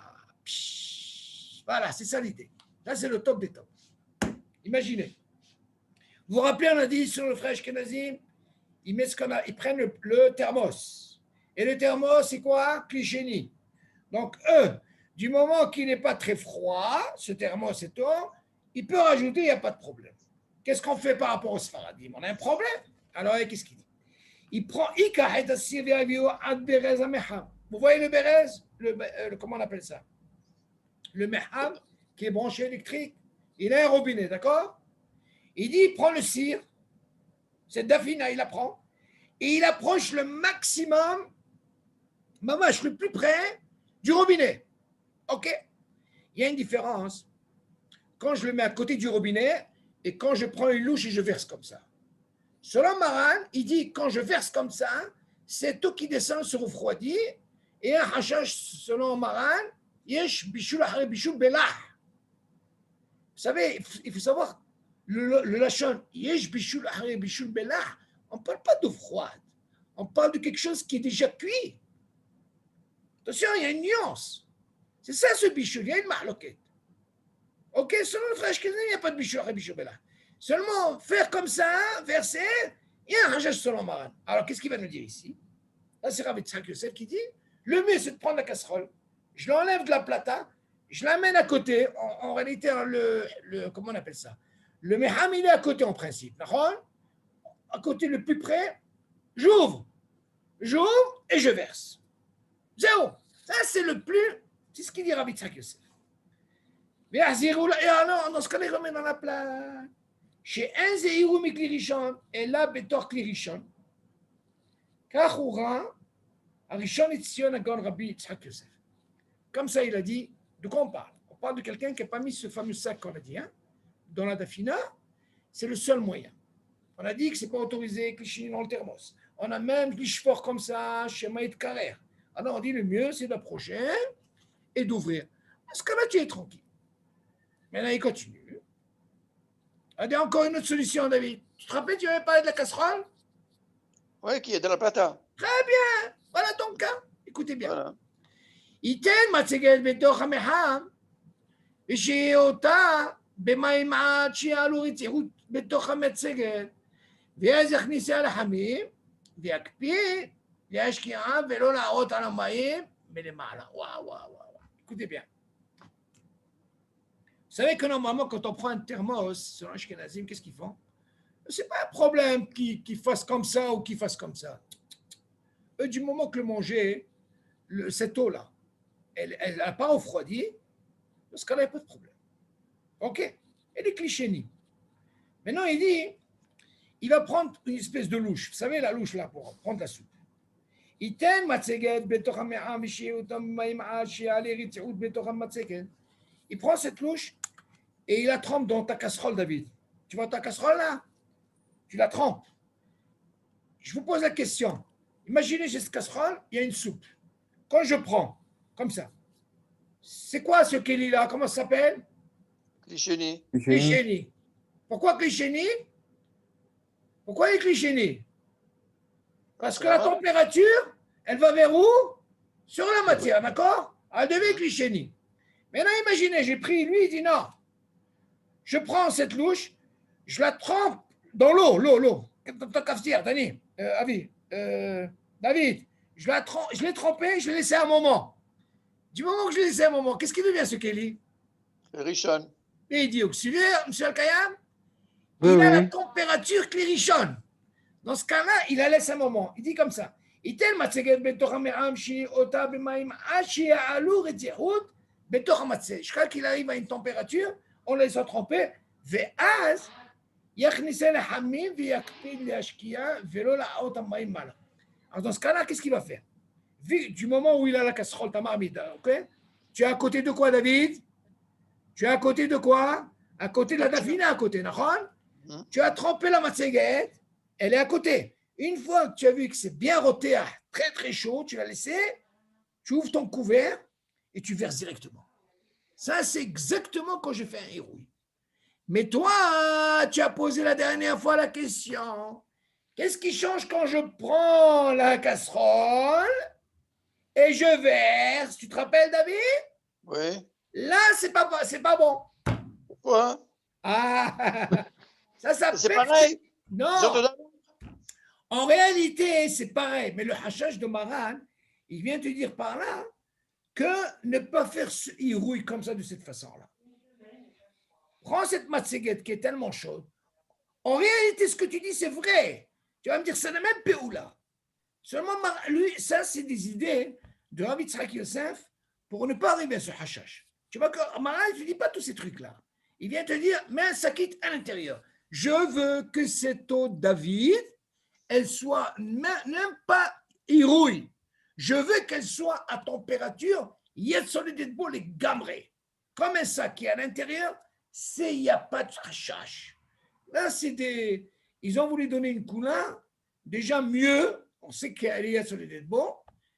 Voilà, c'est ça l'idée. Là, c'est le top des tops. Imaginez. Vous vous rappelez, on a dit sur le frère Ashkenazim, ils prennent le thermos. Et le thermos, c'est quoi? Klichéni. Donc, eux, du moment qu'il n'est pas très froid, ce thermos est tôt, il peut rajouter, il n'y a pas de problème. Qu'est-ce qu'on fait par rapport au Sfaradim? On a un problème. Alors, qu'est-ce qu'il dit? Il prend vous voyez le Bérez, comment on appelle ça? Le Meham qui est branché électrique. Il a un robinet, d'accord? Il dit, il prend le cire, cette dafina, il la prend, et il approche le maximum, mamache, le plus près du robinet. OK? Il y a une différence quand je le mets à côté du robinet et quand je prends une louche et je verse comme ça. Selon Maran, il dit quand je verse comme ça, c'est tout qui descend se refroidit. Et un hashash, selon Maran, yesh bishul ahre bishul belah. Vous savez, il faut savoir, le lachon, yesh bishul ahre bishul belah, on ne parle pas d'eau froide. On parle de quelque chose qui est déjà cuit. Attention, il y a une nuance. C'est ça ce bishul, il y a une mahloquette. Ok, selon le frère Ashkenazim, il n'y a pas de bishul ahre bishul belah. Seulement, faire comme ça, verser, il y a un hashash selon Maran. Alors, qu'est-ce qu'il va nous dire ici? Là, c'est Rav Yitzhak Yosef qui dit, le mieux, c'est de prendre la casserole, je l'enlève de la plata, je l'amène à côté, en réalité, comment on appelle ça? Le meham, il est à côté en principe. D'accord? À côté le plus près, j'ouvre et je verse. Zéro. Ça, c'est le plus, c'est ce qu'il dit Rav Yitzhak Yosef. Et alors, dans ce cas-là, il remet dans la plaque. Chez un zéhirou mikli rishon, et là, betor kli rishon, כך הוא ראה, הראשון לציון הגאון רבי יצחק יוסף. Comme ça, il a dit, de quoi on parle? On parle de quelqu'un qui n'a pas mis ce fameux sac qu'on a dit, hein, dans la dafina, c'est le seul moyen. On a dit que ce n'est pas autorisé, cliché dans le thermos. On a même l'ishfor comme ça, chez Maït Karer. Alors on dit, le mieux, c'est d'approcher et d'ouvrir. Dans ce cas-là, tu es tranquille. Maintenant, il continue. Il y a encore une autre solution, David. Tu te rappelles, tu avais parlé de la casserole? Oui, qui est dans la plata. Très bien. Voilà ton cas. Écoutez bien. Voilà. ייתן מצגת בתוך המחם, ושיהיה אותה במים עד שיעלו רציחות בתוך המצגת, ואז יכניסה לחמים, ויקפיא, להשקיעה ולא להראות על המים מלמעלה. וואו, וואו, וואו. Écoutez bien. Vous savez que normalement, quand on prend un thermos, selon Ashkenazim, qu'est-ce qu'ils font? Ce n'est pas un problème qu'ils fassent comme ça ou qu'ils fassent comme ça. Eux, du moment que le manger, cette eau-là, elle n'a pas refroidi, dans ce cas-là, il n'y a pas de problème. OK? Elle est cliché. Maintenant, il dit, il va prendre une espèce de louche. Vous savez, la louche là, pour prendre la soupe. Il prend cette louche et il la trempe dans ta casserole, David. Tu vois ta casserole là? Tu la trempes. Je vous pose la question. Imaginez, j'ai cette casserole, il y a une soupe. Quand je prends, comme ça, c'est quoi ce kéli-là? Comment ça s'appelle? Cliché. Cliché. Pourquoi cliché? Pourquoi il est cliché? Parce que la température, elle va vers où? Sur la matière, d'accord? Elle devient cliché. Maintenant, imaginez, j'ai pris, lui, il dit non. Je prends cette louche, je la trempe dans l'eau. Ton cafetière, Dani, David, je l'ai trempé, je l'ai laissé un moment. Du moment que je l'ai laissé un moment, qu'est-ce qui devient ce Kelly? Rishon. Et il dit auxiliaire, monsieur Al-Kayam, il a la température Richon. Dans ce cas-là, il la laisse un moment. Il dit comme ça. Je crois qu'il arrive à une température, on laisse tremper. Alors dans ce cas-là, qu'est-ce qu'il va faire? Du moment où il a la casserole, ta marmite, ok? Tu es à côté de quoi, David? Tu es à côté de quoi? À côté de la dafina, à côté, d'accord? Tu as trempé la matzeguette, elle est à côté. Une fois que tu as vu que c'est bien rôti, très très chaud, tu l'as laissé, tu ouvres ton couvert et tu verses directement. Ça, c'est exactement quand je fais un hérouille. Mais toi, tu as posé la dernière fois la question. Qu'est-ce qui change quand je prends la casserole et je verse? Tu te rappelles, David? Oui. Là, c'est pas bon. Pourquoi? Ça s'appelle... C'est pareil. Non. En réalité, c'est pareil. Mais le hashash de Maran, il vient te dire par là que ne pas faire ce hirouille comme ça, de cette façon-là. Prends cette matseguette qui est tellement chaude. En réalité, ce que tu dis, c'est vrai. Tu vas me dire, c'est le même Péoula. Seulement, lui, ça, c'est des idées de Rabbi Yitzhak Yosef pour ne pas arriver à ce hashash. Tu vois que Maran, il ne dit pas tous ces trucs-là. Il vient te dire, mets un sakit à l'intérieur. Je veux que cette eau David, elle soit même pas irouille. Je veux qu'elle soit à température Yetzolidetbo les gamré. Comme un sac qui est à l'intérieur, il n'y a pas de hashash. Là, c'est des. Ils ont voulu donner une couleur déjà mieux. On sait qu'elle est Yetzolidetbo,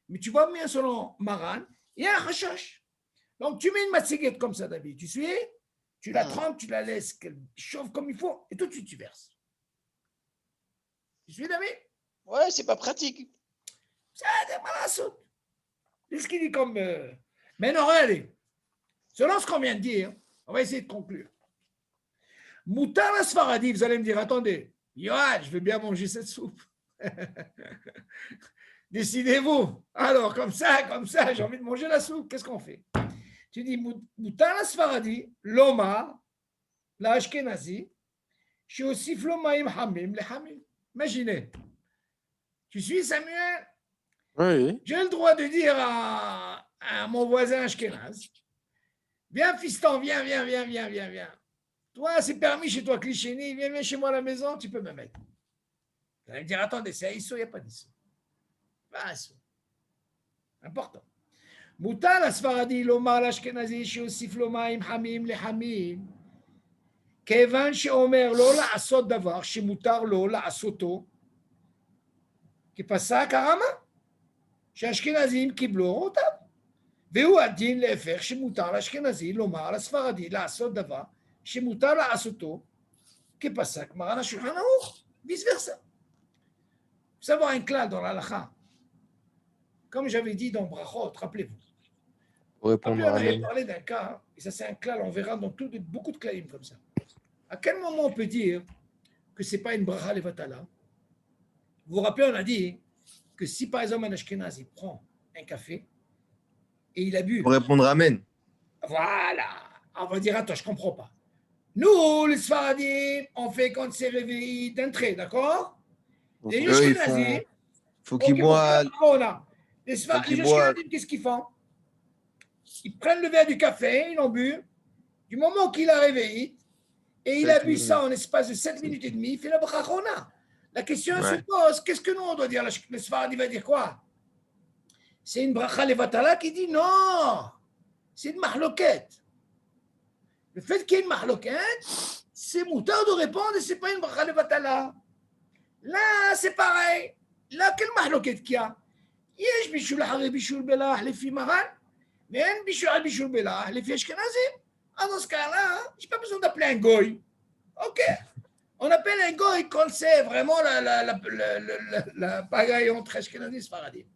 mais tu vois bien selon Maran, il y a un hashash. Donc, tu mets une matseguette comme ça, David. Tu suis? Tu la trempes, tu la laisses qu'elle chauffe comme il faut, et tout de suite, tu verses. Tu suis, David? Ouais, c'est pas pratique. Ça, c'est malasout. C'est ce qu'il dit comme. Mais non, regardez. Selon ce qu'on vient de dire, on va essayer de conclure. Moutar la Sfaradi, vous allez me dire, attendez, Yoann, je veux bien manger cette soupe. Décidez-vous. Alors, comme ça, j'ai envie de manger la soupe. Qu'est-ce qu'on fait? Tu dis, Moutar la Sfaradi, l'Oma, la Ashkenazi, je suis aussi flomaim hamim, les hamim. Imaginez. Tu suis, Samuel? Oui. J'ai le droit de dire à mon voisin Ashkenaz, viens, fiston, viens. Toi, c'est permis chez toi, Clichéni, viens chez moi à la maison, tu peux me mettre. Vous allez me dire, attendez, c'est Aïsso, il n'y a pas d'Aïsso. Pas Aïsso. Important. Moutal הספרדי לומר לאשכנזי שיוסיף לו מים חמים לחמים, כיוון שאומר לא לעשות דבר שמותר לו לעשותו, כפסק הרמה, שהאשכנזים קיבלו אותם, והוא הדין להפך שמותר לאשכנזי לומר לספרדי לעשות דבר שמותר לעשותו, כפסק מרן השולחן ערוך, vice versa. Vous savez un clal dans l'halakha, comme j'avais dit dans Brachot, rappelez-vous. Pour répondre Après, on à avait Amen. parlé d'un cas, et ça c'est un clal, on verra dans beaucoup de clalim comme ça. À quel moment on peut dire que ce n'est pas une bracha levatala? Vous vous rappelez, on a dit que si par exemple un Ashkenaz prend un café et il a bu. Pour répondre Amen. Voilà. On va dire, attends, je ne comprends pas. Nous, les Sfaradim, on fait quand c'est réveillé d'un trait, d'accord? Les Eux, il Ashkenazim, faut qu'ils boivent. les boivent. Ashkenazim, qu'est-ce qu'ils font? Ils prennent le verre du café, ils l'ont bu. Du moment qu'il a réveillé, et il a bu ça en espace de 7 minutes et demie, il fait la brachona. La question se pose, qu'est-ce que nous on doit dire? Le Sfaradi va dire quoi? C'est une bracha levatala qui dit non, c'est une mahloquette. Le fait qu'il y ait une mahloquette, c'est moutard de répondre et c'est pas une bracha levatala. Là, c'est pareil. Là, quelle mahloquette qu'il y a? יש בישול אחרי בישול בלח לפי מרן, ואין בישול על בישול בלח לפי אשכנזים. Dans ce cas-là, je n'ai pas besoin d'appeler un goy. Ok. On appelle un goy quand c'est vraiment la pagaille entre Ashkenaz et Sfaradi.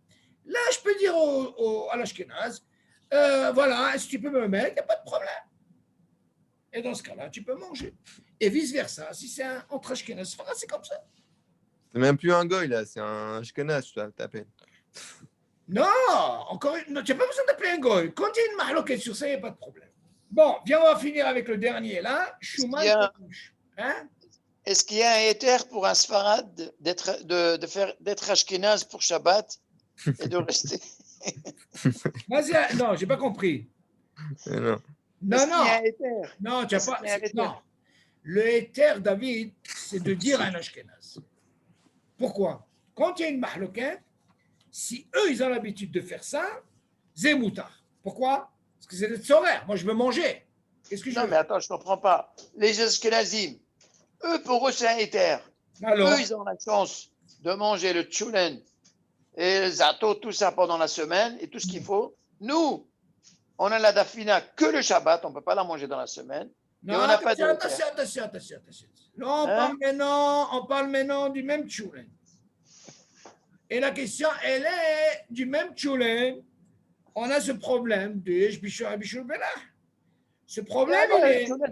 Là, je peux dire à l'Ashkenaz, voilà, est-ce que tu peux me mettre? Il n'y a pas de problème. Et dans ce cas-là, tu peux manger. Et vice-versa, si c'est entre Ashkenaz et Sfaradi, c'est comme ça. C'est même plus un goy, là, c'est un Ashkenaz, tu t'appelles. Non, tu n'as pas besoin d'appeler un goy. Quand il y a une mahloquette sur ça, il n'y a pas de problème. Bon, viens, on va finir avec le dernier là. Est-ce qu'il y a un éther pour un Sfarad d'être Ashkenaz pour Shabbat et de rester? Non, j'ai pas compris. Non. Non. Il y a un éther. Non, tu n'as pas. Non. Le éther, David, c'est de dire à un Ashkenaz. Pourquoi? Quand il y a une mahloquette, si eux, ils ont l'habitude de faire ça, c'est moutar. Pourquoi? Parce que c'est des horaires. Moi, je veux manger. Qu'est-ce que je veux? Mais attends, je ne comprends pas. Les Ashkenazim, eux, pour eux, c'est un éther. Alors, eux, ils ont la chance de manger le tchoulen et le zato, tout ça pendant la semaine et tout ce qu'il faut. Nous, on a la dafina que le Shabbat, on ne peut pas la manger dans la semaine. Non, attention. Non, on parle maintenant du même tchoulen. Et la question, elle est du même tchoulen. On a ce problème de Bichou à Bichou Bella. Ce problème,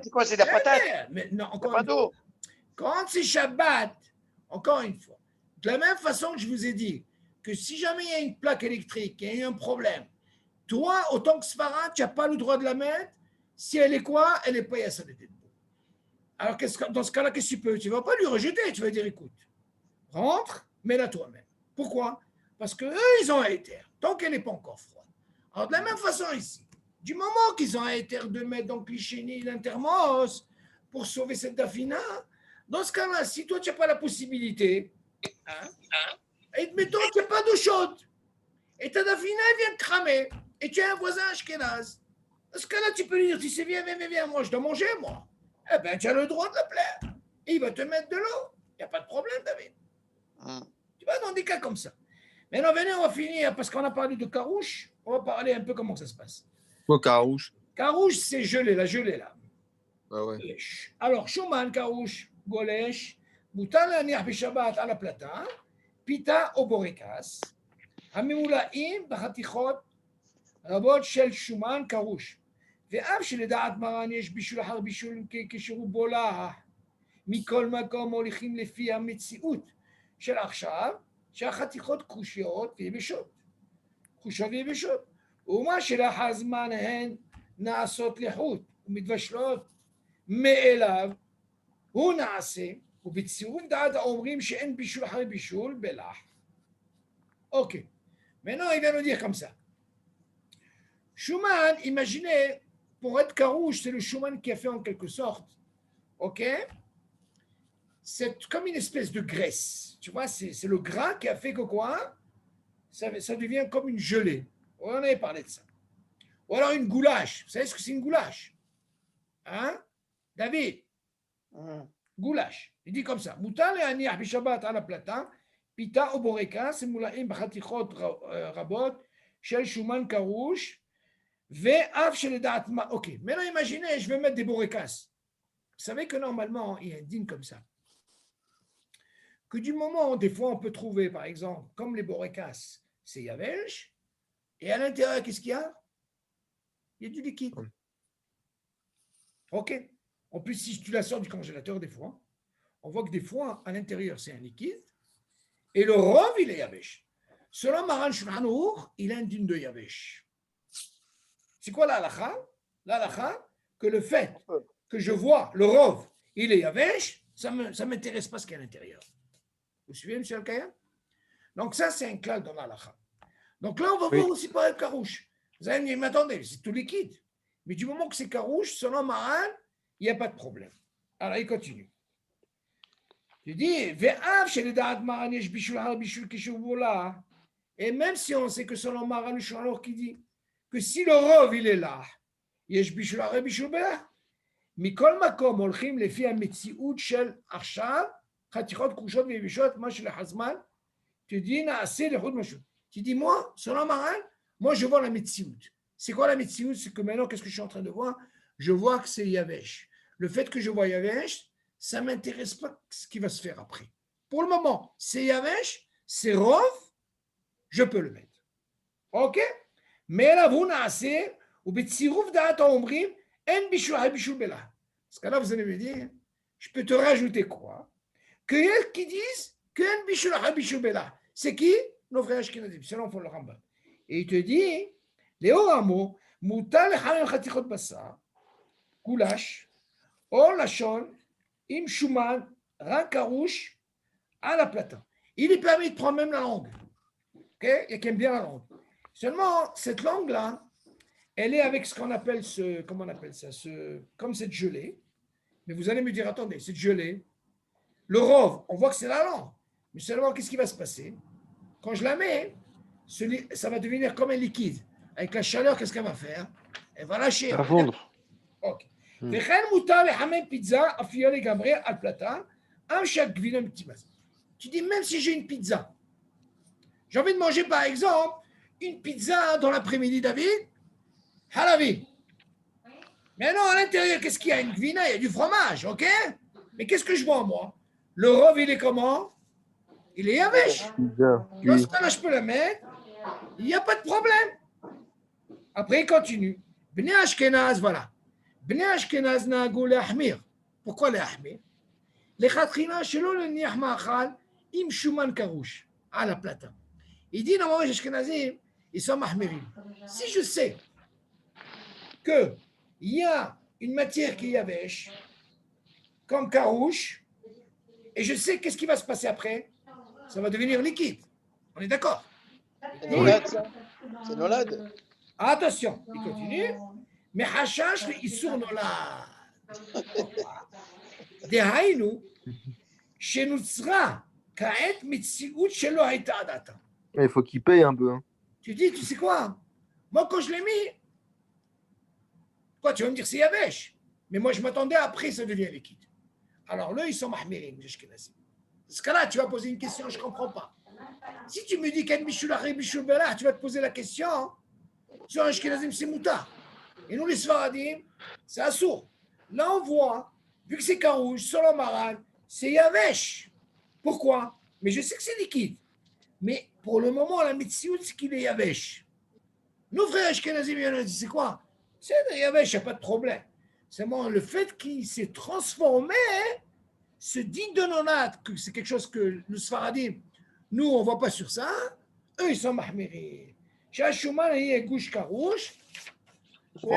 c'est quoi? C'est de la patate? Mais non, encore une fois. Quand c'est Shabbat, encore une fois, de la même façon que je vous ai dit que si jamais il y a une plaque électrique, il y a eu un problème, toi, autant que Sfarad, tu n'as pas le droit de la mettre. Si elle est quoi? Elle est pas Yassalet. Alors, dans ce cas-là, qu'est-ce que tu peux? Tu ne vas pas lui rejeter. Tu vas dire, écoute, rentre, mets-la toi-même. Pourquoi? Parce qu'eux, ils ont un éther, tant qu'elle n'est pas encore froide. Alors, de la même façon ici, du moment qu'ils ont un éther de mettre dans Clichénie l'intermos pour sauver cette dafina, dans ce cas-là, si toi, tu n'as pas la possibilité, hein, et mettons qu'il n'y a pas d'eau chaude, et ta dafina, elle vient de cramer, et tu as un voisin ashkénaze, dans ce cas-là, tu peux lui dire, tu sais, viens, moi, je dois manger, moi. Eh bien, tu as le droit de le plaire. Et il va te mettre de l'eau. Il n'y a pas de problème, David. Tu vas dans des cas comme ça. Maintenant, venez, on va finir, parce qu'on a parlé de carouche, on va parler un peu comment ça se passe. Quoi, carouche? Carouche, c'est gelé, la gelée, là. Ah ouais. Alors, Shuman, carouche, golesh, moutal anir bishabat à la plata, pita au borekas, הממולאים בחתיכות רבות של שומן קרוש. ואף שלדעת מרן יש בישול אחר בישול כשהוא בולע, מכל מקום הולכים לפי המציאות של עכשיו, שהחתיכות כושיות ויבשות. כושיות ויבשות. ומה שלאחר זמן הן נעשות לחוט ומתבשלות מאליו, הוא נעשה, ובצירוף דעת האומרים שאין בישול אחרי בישול בלח. אוקיי. Maintenant, il va nous dire comme ça. Schumann, imaginez, pour être carouche, c'est le Schumann qui a fait en quelque sorte, ok? C'est comme une espèce de graisse. Tu vois, c'est le gras qui a fait que quoi? Ça devient comme une gelée. On avait parlé de ça. Ou alors une goulash. Vous savez ce que c'est une goulash? Hein? David? Goulash. Il dit comme ça. Moutal et aniyah bishabat ala plata. פיתה או בורקס הם מולאים בחתיכות רבות של שומן קרוש ואף שלדעת מה... אוקיי, maintenant imaginez, je vais mettre des borekas. Vous savez que normalement, il y a un dîne comme ça. Que du moment où des fois on peut trouver, par exemple, comme les borekas, c'est yavesh, et à l'intérieur, qu'est-ce qu'il y a? Il y a du liquide. Ok. En plus, si tu la sors du congélateur des fois, on voit que des fois, à l'intérieur, c'est un liquide. Et le rov, il est yavesh. Selon Maran Shulchan Aruch, il a un dîne de yavesh. C'est quoi la halakha? La halakha, que le fait que je vois le rov, il est yavesh, ça ne m'intéresse pas ce qu'il y a à l'intérieur. Vous suivez, M. Al-Kaya? Donc ça, c'est un clal dans la halakha. Donc là, on va voir aussi par le carouche. Vous allez me dire, mais attendez, c'est tout liquide. Mais du moment que c'est carouche, selon Maran, il n'y a pas de problème. Alors, il continue. Tu dis, et même si on sait que selon Maran Shulchan qui dit que si le rov il est là, יש בישול אחרי בישול בלח. מכל מקום הולכים לפי המציאות של עכשיו, חתיכות כרושות ויבשות, מה שלחזמן, tu dis, נעשה לחוד משהו. Tu dis, moi, selon Maran, moi je vois la metsiout. C'est quoi la metsiout? C'est que maintenant, qu'est-ce que je suis en train de voir? Je vois que c'est yavesh. Le fait que je vois yavesh, ça ne m'intéresse pas ce qui va se faire après. Pour le moment, c'est yavesh, c'est rov, je peux le mettre. Ok? Mais là, vous n'assez, ou betsirouf da'at omrim, en bishul ha-bishul bela. Parce que là, vous allez me dire, je peux te rajouter quoi? Que y a qui disent que en bishul ha-bishul bela. C'est qui? Nos frères ashkenazim, selon le Rambam. Et il te dit, Léo Ramo, moutal lechalem chatichot basar, goulash, or lachon, im shuman, rankarouche, à la plata. Il est permis de prendre même la langue. Okay? Il y a qui aime bien la langue. Seulement, cette langue-là, elle est avec ce qu'on appelle comment on appelle ça, comme cette gelée. Mais vous allez me dire, attendez, cette gelée, le rov, on voit que c'est la langue. Mais seulement, qu'est-ce qui va se passer? Quand je la mets, ça va devenir comme un liquide. Avec la chaleur, qu'est-ce qu'elle va faire? Elle va lâcher. À fondre. Ok. Tu dis, même si j'ai une pizza, j'ai envie de manger par exemple une pizza dans l'après-midi, David, halavi. Mais non, à l'intérieur, qu'est-ce qu'il y a? Une gvina, il y a du fromage, ok? Mais qu'est-ce que je vois, moi? Le rov, il est comment? Il est yavesh. Dans ce cas-là, je peux la mettre. Il n'y a pas de problème. Après, il continue. Bnei Ashkenaz, voilà. Bnei Ashkenaz na'agu le'ahmir. Pourquoi le'ahmir? Lechatchila shelo le'niach ma'achal im shuman karouche. À la plata. Il dit, normalement, les Ashkenazim, ils sont mahmirim. Si je sais qu'il y a une matière qui est yavesh, comme carouche, et je sais qu'est-ce qui va se passer après. Ça va devenir liquide. On est d'accord? C'est nolad, ça. C'est nolad. Attention, il continue. Mais hashash le isur nolad. דהיינו, שנוצרה כעת מציאות שלא הייתה עד עתה. Il faut qu'il paye un peu. Hein. Tu dis, tu sais quoi? Moi, quand je l'ai mis, quoi, tu vas me dire c'est Yavesh. Mais moi, je m'attendais après, ça devient liquide. Alors là, ils sont mahmirim, les Ashkenazim. Dans ce cas-là, tu vas poser une question, je ne comprends pas. Si tu me dis qu'En Bishul Achri Bishul Belah, tu vas te poser la question, sur Ashkenazim, c'est Mouta. Et nous, les Sfaradim, c'est Assour. Là, on voit, vu que c'est Karouj, Solom Maran, c'est Yavesh. Pourquoi? Mais je sais que c'est liquide. Mais pour le moment, la Metsiout, c'est qu'il est Yavesh. Nos frères Ashkenazim, ils ont dit, c'est quoi? C'est Yavesh, il n'y a pas de problème. C'est moi, le fait qu'il s'est transformé, se dit de nonat, que c'est quelque chose que nous Sfaradim, nous, on ne voit pas sur ça. Eux, ils sont mahmirim. Shashuman, il y a gouche carouche. Et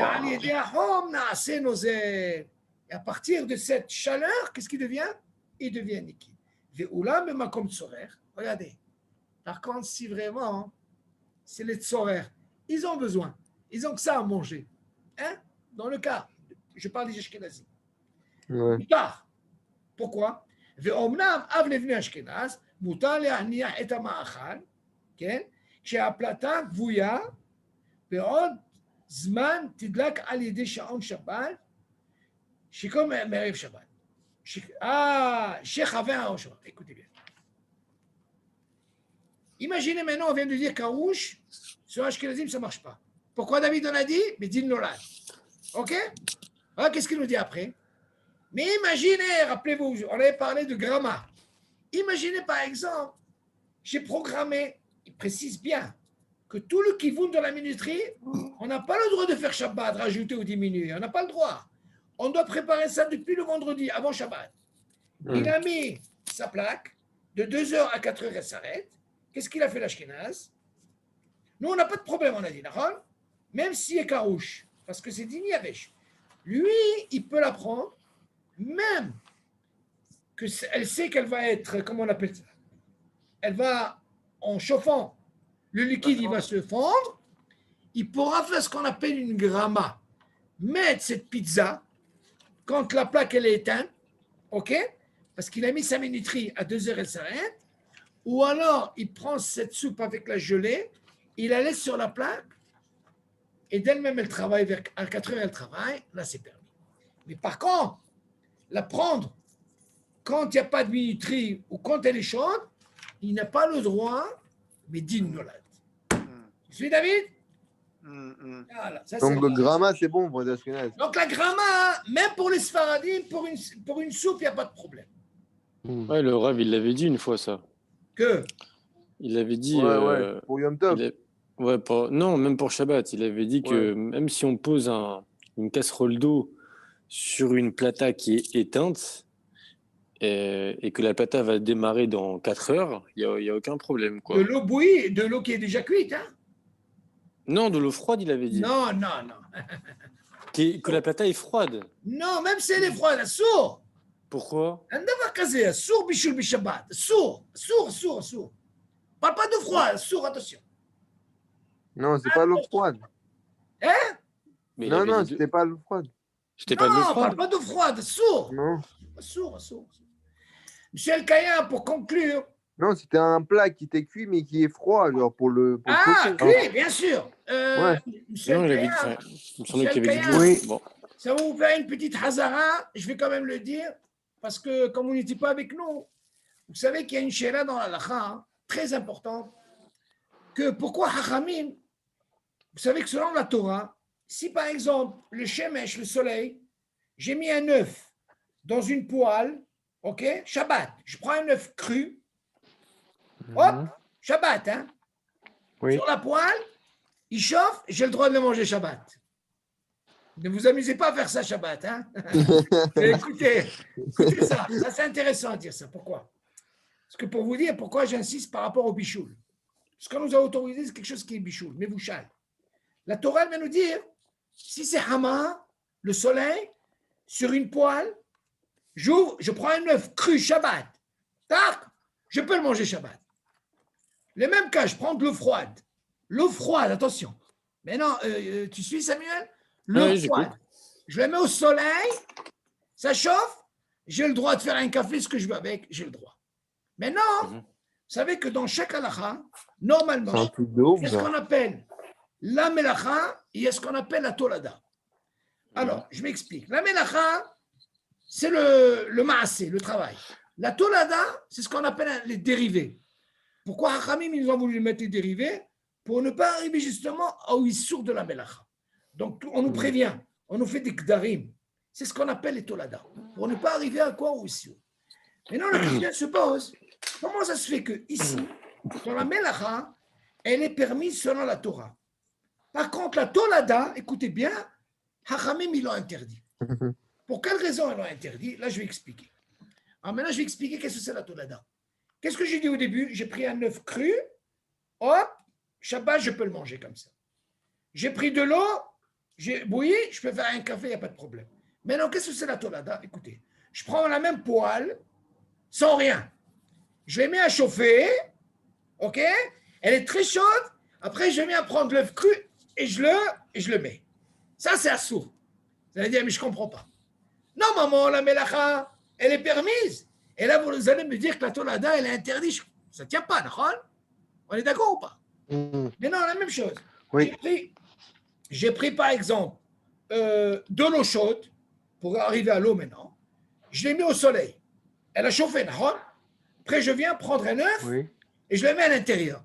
à partir de cette chaleur, qu'est-ce qui devient? Il devient liquide. Regardez. Par contre, si vraiment, c'est les tsorer, ils ont besoin, ils ont que ça à manger. Hein? Dans le cas, je parle des Ashkenazim. Plus tard. pourquoi? ואומנם אב לבני אשכנז מותר להניח את המאכל, כן? כשהפלטה גבויה בעוד זמן תדלק על ידי שעון שבת, שכל מערב שבת. Cheikh avait un choix. Écoutez bien. Imaginez maintenant, on vient de dire qu'un rouge, sur Ashkenazim, ça ne marche pas. Pourquoi David en a dit? Mais dit Nolad. Ok? Alors, qu'est-ce qu'il nous dit après? Mais imaginez, rappelez-vous, on avait parlé de gramma. Imaginez par exemple, j'ai programmé, il précise bien, que tout le kivoun de la minuterie, on n'a pas le droit de faire Shabbat, rajouter ou diminuer. On n'a pas le droit. On doit préparer ça depuis le vendredi, avant Shabbat. Il a mis sa plaque, de 2h à 4h, elle s'arrête. Qu'est-ce qu'il a fait l'Ashkenaz? Nous, on n'a pas de problème, on a dit, d'accord? Même s'il est carouche, parce que c'est Dini Yavesh. Lui, il peut la prendre, même qu'elle sait qu'elle va être, comment on appelle ça? Elle va, en chauffant, le liquide, il va se fondre. Il pourra faire ce qu'on appelle une gramma. Mettre cette pizza, quand la plaque elle est éteinte, ok? Parce qu'il a mis sa minuterie à 2h, elle s'arrête. Ou alors, il prend cette soupe avec la gelée, il la laisse sur la plaque, et d'elle-même, elle travaille, à 4h, elle travaille, là, c'est permis. Mais par contre, la prendre quand il n'y a pas de minuterie ou quand elle est chaude, il n'a pas le droit, mais din nolad. Tu suis, David? Voilà, ça, donc le gramma, c'est bon pour les Ashkenazes. Donc la gramma, même pour les Sfaradim, pour une soupe, il n'y a pas de problème. Ouais, le Rav, il l'avait dit une fois, ça. Que? Il avait dit... Ouais, pour Yom Tov. Non, même pour Shabbat. Il avait dit que même si on pose une casserole d'eau sur une plata qui est éteinte et que la plata va démarrer dans 4 heures, il n'y a aucun problème, quoi. De l'eau bouillie, de l'eau qui est déjà cuite, hein? Non, de l'eau froide, il avait dit. Non. Que la plata est froide. Non, même si elle est froide, sourd. Pourquoi? Un davar kazé, sourd bishul bishabbat. Sourd. Parle pas de froid, sourd, attention. Non, c'est pas l'eau froide. Hein? Mais non, c'était pas l'eau froide. C'était pas de l'eau Non, froide. parle pas d'eau froide, sourd. Non. Sourd. Monsieur El Kaya, pour conclure. Non, c'était un plat qui était cuit mais qui est froid, genre pour le cuit, bien sûr. Monsieur Non, El Kaya, il me semblait qu'il y avait dit oui. Bon. Ça va vous faire une petite hazara, je vais quand même le dire, parce que comme vous n'étiez pas avec nous, vous savez qu'il y a une shéra dans la lacha, très importante, que pourquoi Hachamim, vous savez que selon la Torah, si par exemple le shemesh, le soleil, j'ai mis un œuf dans une poêle, ok, Shabbat, je prends un œuf cru, hop, Shabbat, hein, sur la poêle, il chauffe, j'ai le droit de le manger Shabbat. Ne vous amusez pas à faire ça Shabbat, hein. écoutez ça c'est intéressant à dire ça. Pourquoi? Parce que pour vous dire pourquoi j'insiste par rapport au bichoul. Ce qu'on nous a autorisé, c'est quelque chose qui est bichoul, mais vous chale. La Torah elle vient nous dire, si c'est Hama, le soleil, sur une poêle, j'ouvre, je prends un œuf cru Shabbat. Tac, je peux le manger Shabbat. Le même cas, je prends de l'eau froide. L'eau froide, attention. Mais non, tu suis Samuel? L'eau froide. Je la mets au soleil, ça chauffe, j'ai le droit de faire un café, ce que je veux avec, j'ai le droit. Maintenant, vous savez que dans chaque halakha, normalement, il y a ce qu'on appelle la melacha et il y a ce qu'on appelle la tolada. Alors, je m'explique. La melacha, c'est le maasé, le travail. La tolada, c'est ce qu'on appelle les dérivés. Pourquoi Hachamim, ils ont voulu mettre les dérivés? Pour ne pas arriver justement au issour de la melacha. Donc, on nous prévient, on nous fait des kdarim. C'est ce qu'on appelle les tolada. Pour ne pas arriver à quoi au issour. Maintenant, la question se pose, comment ça se fait que ici, dans la melacha, elle est permise selon la Torah? Par contre, la tolada, écoutez bien, Hachamim, ils l'ont interdit. Pour quelle raison ils l'ont interdit? Là, je vais expliquer. Alors maintenant, je vais expliquer qu'est-ce que c'est la tolada. Qu'est-ce que j'ai dit au début? J'ai pris un œuf cru, hop, Shabbat, je peux le manger comme ça. J'ai pris de l'eau, j'ai bouilli, je peux faire un café, il n'y a pas de problème. Maintenant, qu'est-ce que c'est la tolada? Écoutez, je prends la même poêle, sans rien. Je l'ai mis à chauffer, ok? Elle est très chaude. Après, je viens prendre l'œuf cru et je le mets. Ça, c'est assourd. Vous allez dire, mais je ne comprends pas. Non, maman, la melacha, elle est permise. Et là, vous allez me dire que la tolada, elle est interdite. Ça ne tient pas, d'accord? On est d'accord ou pas? Mais non, la même chose. Oui. J'ai pris, par exemple, de l'eau chaude pour arriver à l'eau maintenant. Je l'ai mis au soleil. Elle a chauffé, d'accord? Après, je viens prendre un œuf et je le mets à l'intérieur.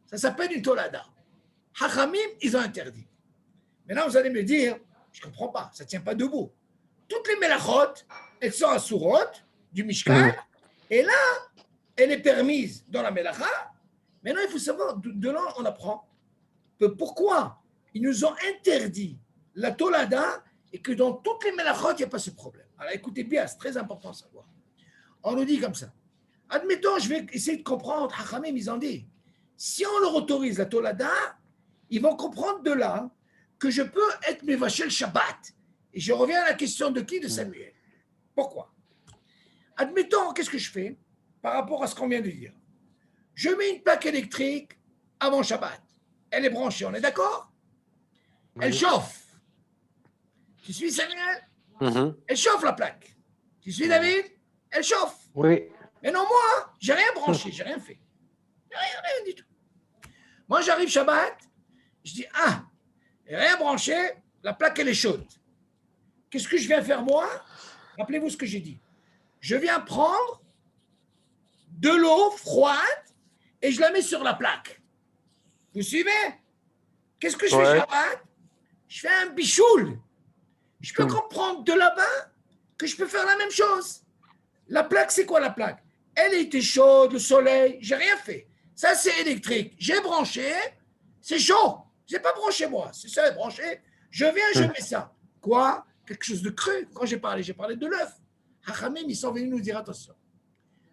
Ça s'appelle une tolada. Hachamim, ils ont interdit. Maintenant, vous allez me dire, je ne comprends pas, ça ne tient pas debout. Toutes les melachot, elles sont assurotes du Mishkan, et là, elle est permise dans la melacha. Maintenant, il faut savoir, de là, on apprend pourquoi ils nous ont interdit la tolada et que dans toutes les melachot, il n'y a pas ce problème. Alors, écoutez bien, c'est très important de savoir. On nous dit comme ça. Admettons, je vais essayer de comprendre, Hachamim, ils ont dit, si on leur autorise la tolada, ils vont comprendre de là que je peux être Mevachel Shabbat. Et je reviens à la question de qui? De Samuel. Pourquoi? Admettons, qu'est-ce que je fais par rapport à ce qu'on vient de dire? Je mets une plaque électrique avant Shabbat. Elle est branchée, on est d'accord? Elle chauffe. Tu suis Samuel? Elle chauffe la plaque. Tu suis David? Elle chauffe. Oui. Mais non, moi, j'ai rien branché, j'ai rien fait. Rien du tout. Moi, j'arrive Shabbat, je dis, rien branché, la plaque, elle est chaude. Qu'est-ce que je viens faire moi? Rappelez-vous ce que j'ai dit. Je viens prendre de l'eau froide et je la mets sur la plaque. Vous suivez? Qu'est-ce que je fais Shabbat? Je fais un bichoul. Je peux comprendre de là-bas que je peux faire la même chose. La plaque, c'est quoi la plaque? Elle était chaude, le soleil, j'ai rien fait. Ça, c'est électrique. J'ai branché, c'est chaud. Je n'ai pas branché moi, c'est ça, branché. Je viens, je mets ça. Quoi? Quelque chose de cru. Quand j'ai parlé de l'œuf. Hachamim, ils sont venus nous dire, attention,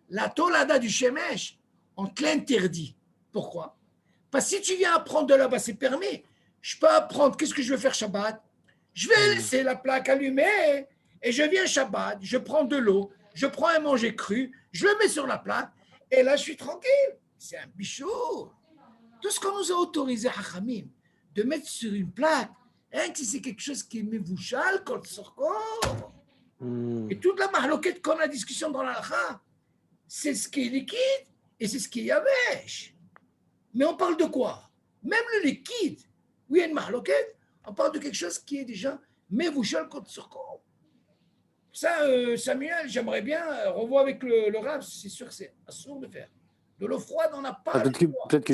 la tolada du shemesh, on te l'interdit. Pourquoi? Parce que si tu viens apprendre de là-bas, c'est permis. Je peux apprendre, qu'est-ce que je vais faire Shabbat? Je vais laisser la plaque allumée et je viens Shabbat, je prends de l'eau, je prends un manger cru, je le mets sur la plaque et là, je suis tranquille. C'est un bichot. Tout ce qu'on nous a autorisé, Hachamim, de mettre sur une plaque, hein, si c'est quelque chose qui est mévouchal, quand sort corps. Et toute la mahloquette qu'on a discussion dans l'alakha, c'est ce qui est liquide et c'est ce qui est yavesh. Mais on parle de quoi? Même le liquide, où il y a une mahloquette, on parle de quelque chose qui est déjà mévouchal quand sort corps. Ça, Samuel, j'aimerais bien revoir avec le Rav, c'est sûr que c'est assourd de faire. De l'eau froide, on n'a pas. Peut-être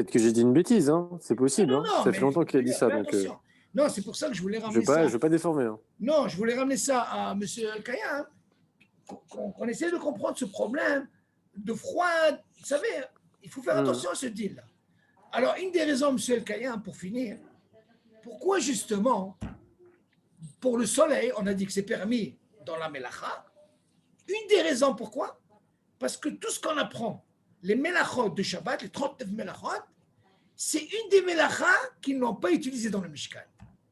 que j'ai dit une bêtise, hein. C'est possible. Non, ça fait longtemps qu'il a dit ça. Donc, non, c'est pour ça que je voulais ramener ça. Je ne veux pas déformer. Hein. Non, je voulais ramener ça à M. El-Kaya, qu'on essaie de comprendre ce problème de froid. Vous savez, il faut faire attention à ce deal-là. Alors, une des raisons, M. El-Kaya, pour finir, pourquoi justement, pour le soleil, on a dit que c'est permis dans la Melacha. Une des raisons pourquoi? Parce que tout ce qu'on apprend, les Melachot de Shabbat, les 39 Melachot, c'est une des Melachas qu'ils n'ont pas utilisées dans le Mishkan.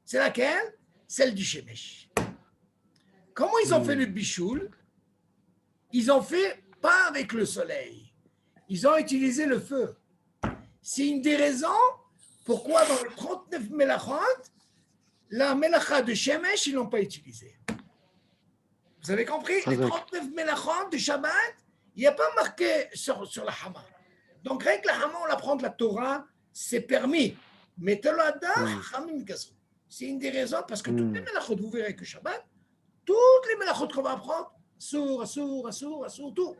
C'est laquelle? Celle du Shemesh. Comment ils ont fait le Bichoul? ils ont fait pas avec le soleil. Ils ont utilisé le feu. C'est une des raisons pourquoi dans les 39 melachot, la melacha de Shemesh, ils ne l'ont pas utilisée. Vous avez compris? Les 39 melachot de Shabbat, il n'y a pas marqué sur la Hama. Donc, rien que la Hama, on l'apprend de la Torah, c'est permis. Mais c'est une des raisons parce que toutes les melachot, vous verrez que Shabbat, toutes les melachot qu'on va apprendre, Assour, tout.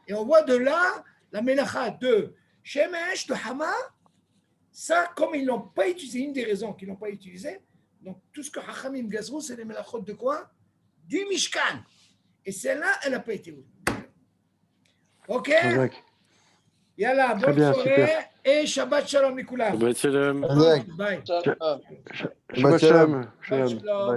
Et on voit de là la melacha de Shemesh, de Hama. Ça, comme ils ne l'ont pas utilisé, une des raisons qu'ils ne l'ont pas utilisé, donc tout ce que Hachamim gazrou, c'est les melachot de quoi? Du Mishkan. Et celle-là, elle n'a pas été ouverte. Ok? Yalla, bonne soirée super. Et Shabbat Shalom Nikulam. Shabbat Shalom. Bye. Shabbat Shalom. Shalom.